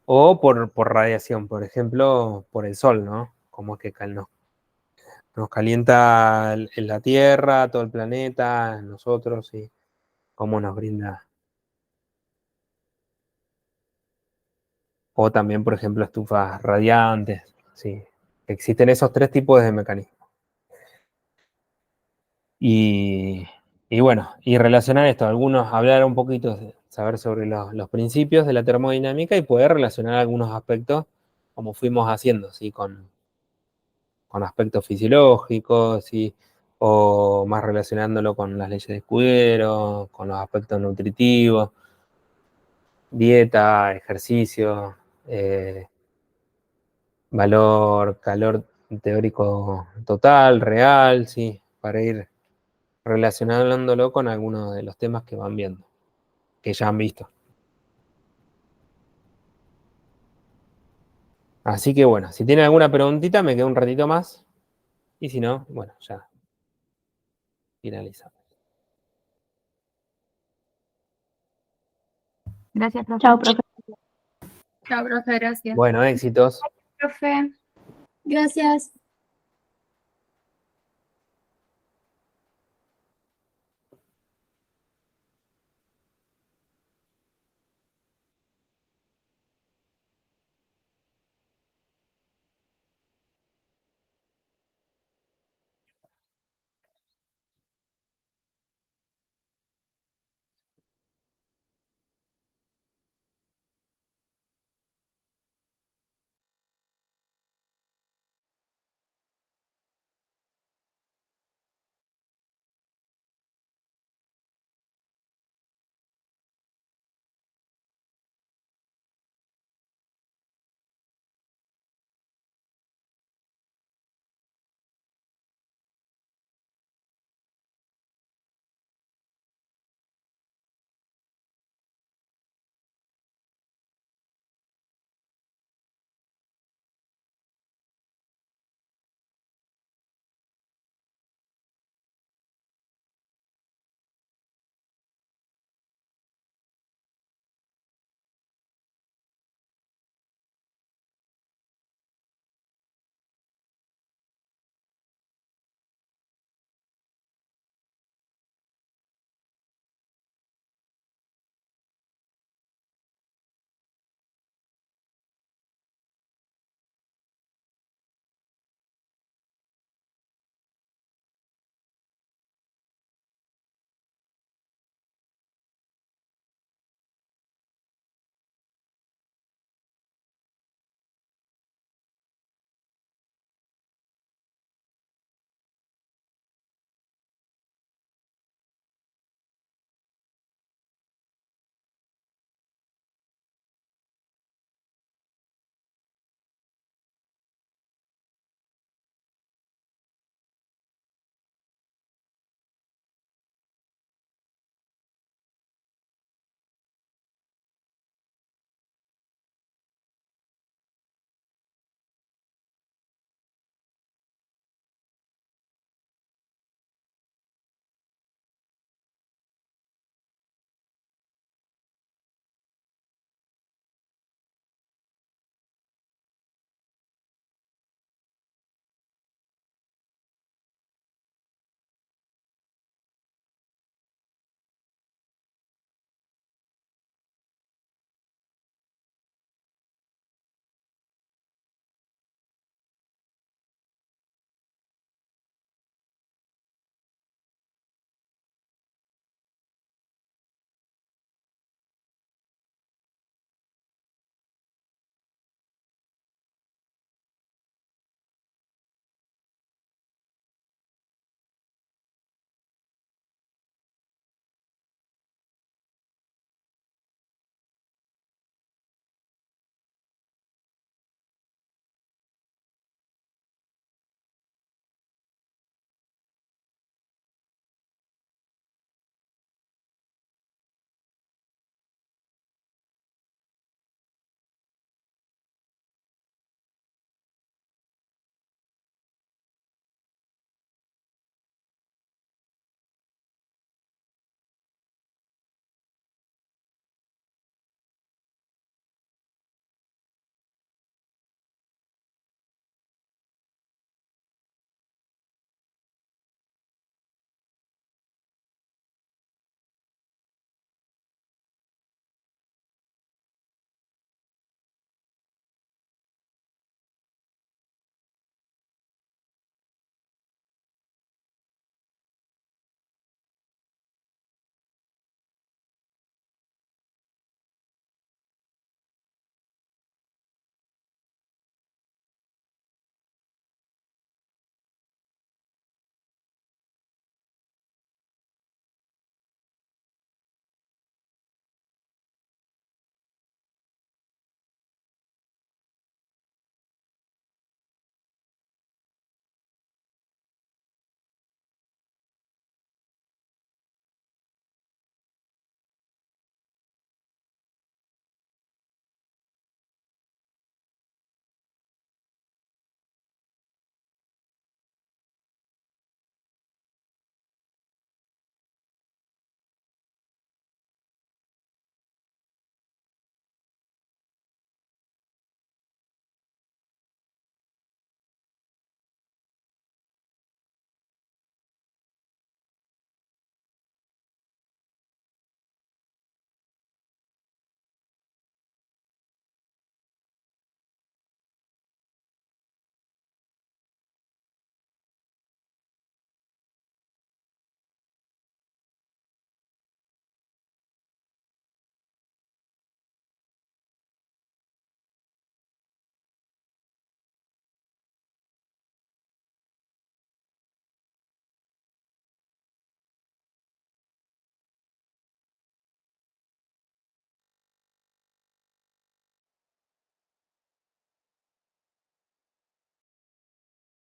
o por radiación, por ejemplo, por el sol, ¿no? Como es que nos calienta en la Tierra, todo el planeta, nosotros, y cómo nos brinda. O también, por ejemplo, estufas radiantes, ¿sí? Existen esos tres tipos de mecanismos. Y bueno, y relacionar esto, hablar un poquito, saber sobre los principios de la termodinámica y poder relacionar algunos aspectos como fuimos haciendo, ¿sí? Con aspectos fisiológicos, ¿sí? O más relacionándolo con las leyes de Escudero, con los aspectos nutritivos, dieta, ejercicio, valor, calor teórico total, real, ¿sí? Para ir relacionándolo con algunos de los temas que van viendo, que ya han visto. Así que bueno, si tienen alguna preguntita, me quedo un ratito más. Y si no, bueno, ya finalizamos. Gracias, profe. Chao, profe. Chao, profe, gracias. Bueno, éxitos. Profe. Gracias.